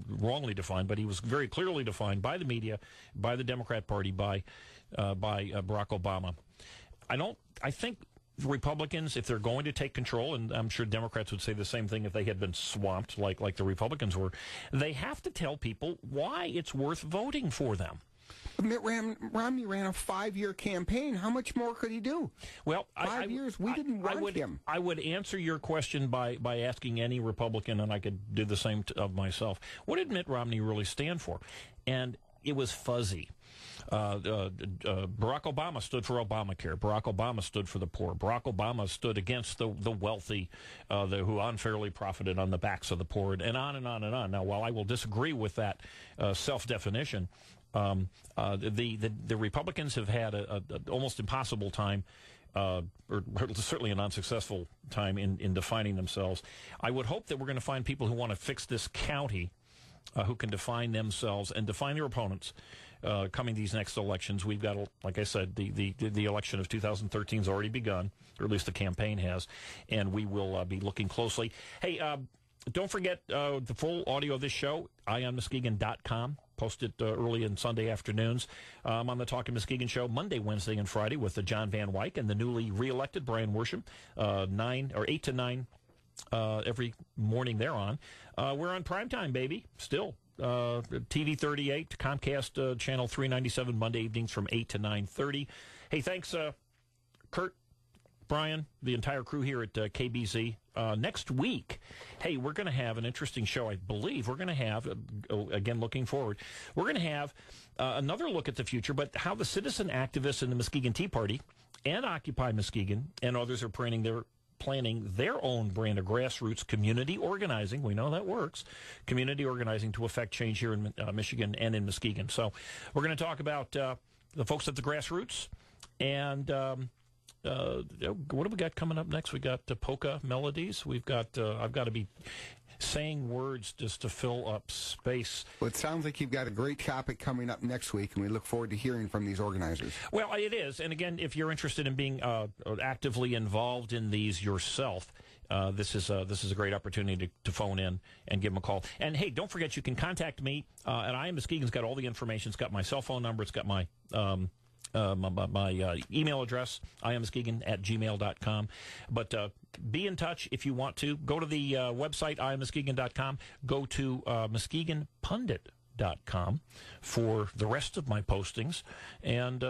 wrongly defined, but he was very clearly defined by the media, by the Democrat Party, by Barack Obama. I think Republicans, if they're going to take control, and I'm sure Democrats would say the same thing if they had been swamped like the Republicans were, they have to tell people why it's worth voting for them. Mitt Romney ran a 5-year campaign. How much more could he do? Well, 5 years, we didn't want him. I would answer your question by asking any Republican, and I could do the same of myself. What did Mitt Romney really stand for? And it was fuzzy. Barack Obama stood for Obamacare. Barack Obama stood for the poor. Barack Obama stood against the wealthy who unfairly profited on the backs of the poor, and on and on and on. Now, while I will disagree with that self-definition, the Republicans have had an almost impossible time, or certainly an unsuccessful time in defining themselves. I would hope that we're going to find people who want to fix this county, who can define themselves and define their opponents coming these next elections. We've got, like I said, the election of 2013 has already begun, or at least the campaign has, and we will be looking closely. Hey, don't forget the full audio of this show, EyeOnMuskegon.com. Post it early in Sunday afternoons. I'm on the Talkin' Muskegon show Monday, Wednesday, and Friday with John Van Wyck and the newly reelected Brian Worsham, 8 to 9 every morning they're on. We're on primetime, baby, still. TV 38, Comcast Channel 397, Monday evenings from 8 to 9:30. Hey, thanks, Kurt, Brian, the entire crew here at KBZ. Next week, hey, we're going to have an interesting show, I believe. We're going to have, again, looking forward, we're going to have another look at the future, but how the citizen activists in the Muskegon Tea Party and Occupy Muskegon and others are planning their own brand of grassroots community organizing. We know that works. Community organizing to affect change here in Michigan and in Muskegon. So we're going to talk about the folks at the grassroots. And what do we got coming up next? We got polka melodies. We've got, I've got to be saying words just to fill up space. Well, it sounds like you've got a great topic coming up next week, and we look forward to hearing from these organizers. Well, it is. And again, if you're interested in being actively involved in these yourself, this is a great opportunity to phone in and give them a call. And hey, don't forget you can contact me. And EyeOnMuskegon's got all the information. It's got my cell phone number. It's got my my email address, EyeOnMuskegon@gmail.com. But be in touch if you want to. Go to the website, EyeOnMuskegon.com. Go to MuskegonPundit.com for the rest of my postings. And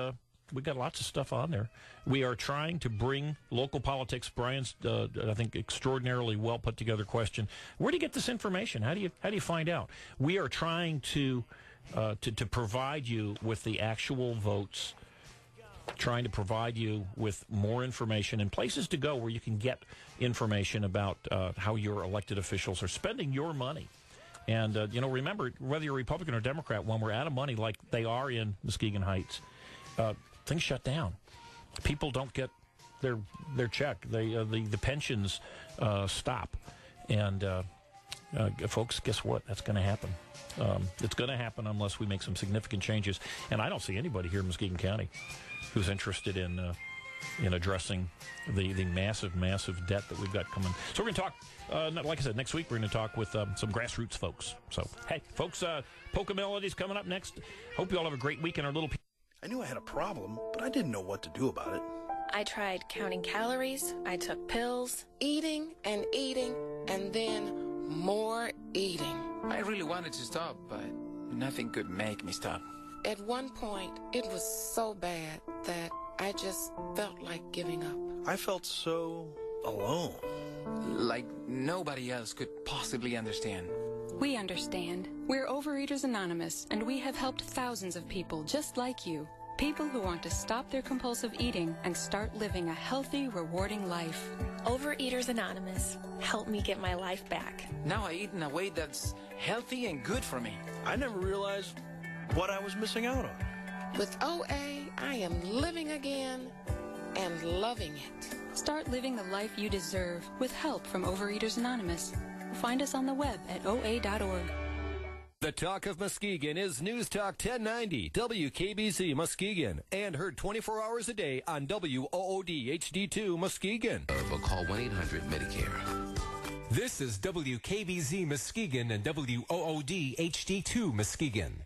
we got lots of stuff on there. We are trying to bring local politics. Brian's, I think, extraordinarily well put together question. Where do you get this information? How do you find out? We are trying to provide you with the actual votes, trying to provide you with more information and places to go where you can get information about how your elected officials are spending your money. And, remember, whether you're Republican or Democrat, when we're out of money like they are in Muskegon Heights, things shut down. People don't get their check. The pensions stop. And, folks, guess what? That's going to happen. It's going to happen unless we make some significant changes. And I don't see anybody here in Muskegon County who's interested in addressing the massive, massive debt that we've got coming. So we're going to talk, like I said, next week we're going to talk with some grassroots folks. So, hey, folks, Polka Melody's coming up next. Hope you all have a great week in our little... I knew I had a problem, but I didn't know what to do about it. I tried counting calories, I took pills, eating, and then more eating. I really wanted to stop, but nothing could make me stop. At one point, it was so bad that I just felt like giving up. I felt so alone. Like nobody else could possibly understand. We understand. We're Overeaters Anonymous, and we have helped thousands of people just like you. People who want to stop their compulsive eating and start living a healthy, rewarding life. Overeaters Anonymous. Help me get my life back. Now I eat in a way that's healthy and good for me. I never realized what I was missing out on. With OA, I am living again and loving it. Start living the life you deserve with help from Overeaters Anonymous. Find us on the web at oa.org. The Talk of Muskegon is News Talk 1090, WKBZ Muskegon, and heard 24 hours a day on WOOD HD2 Muskegon. Or call 1-800-MEDICARE. This is WKBZ Muskegon and WOOD HD2 Muskegon.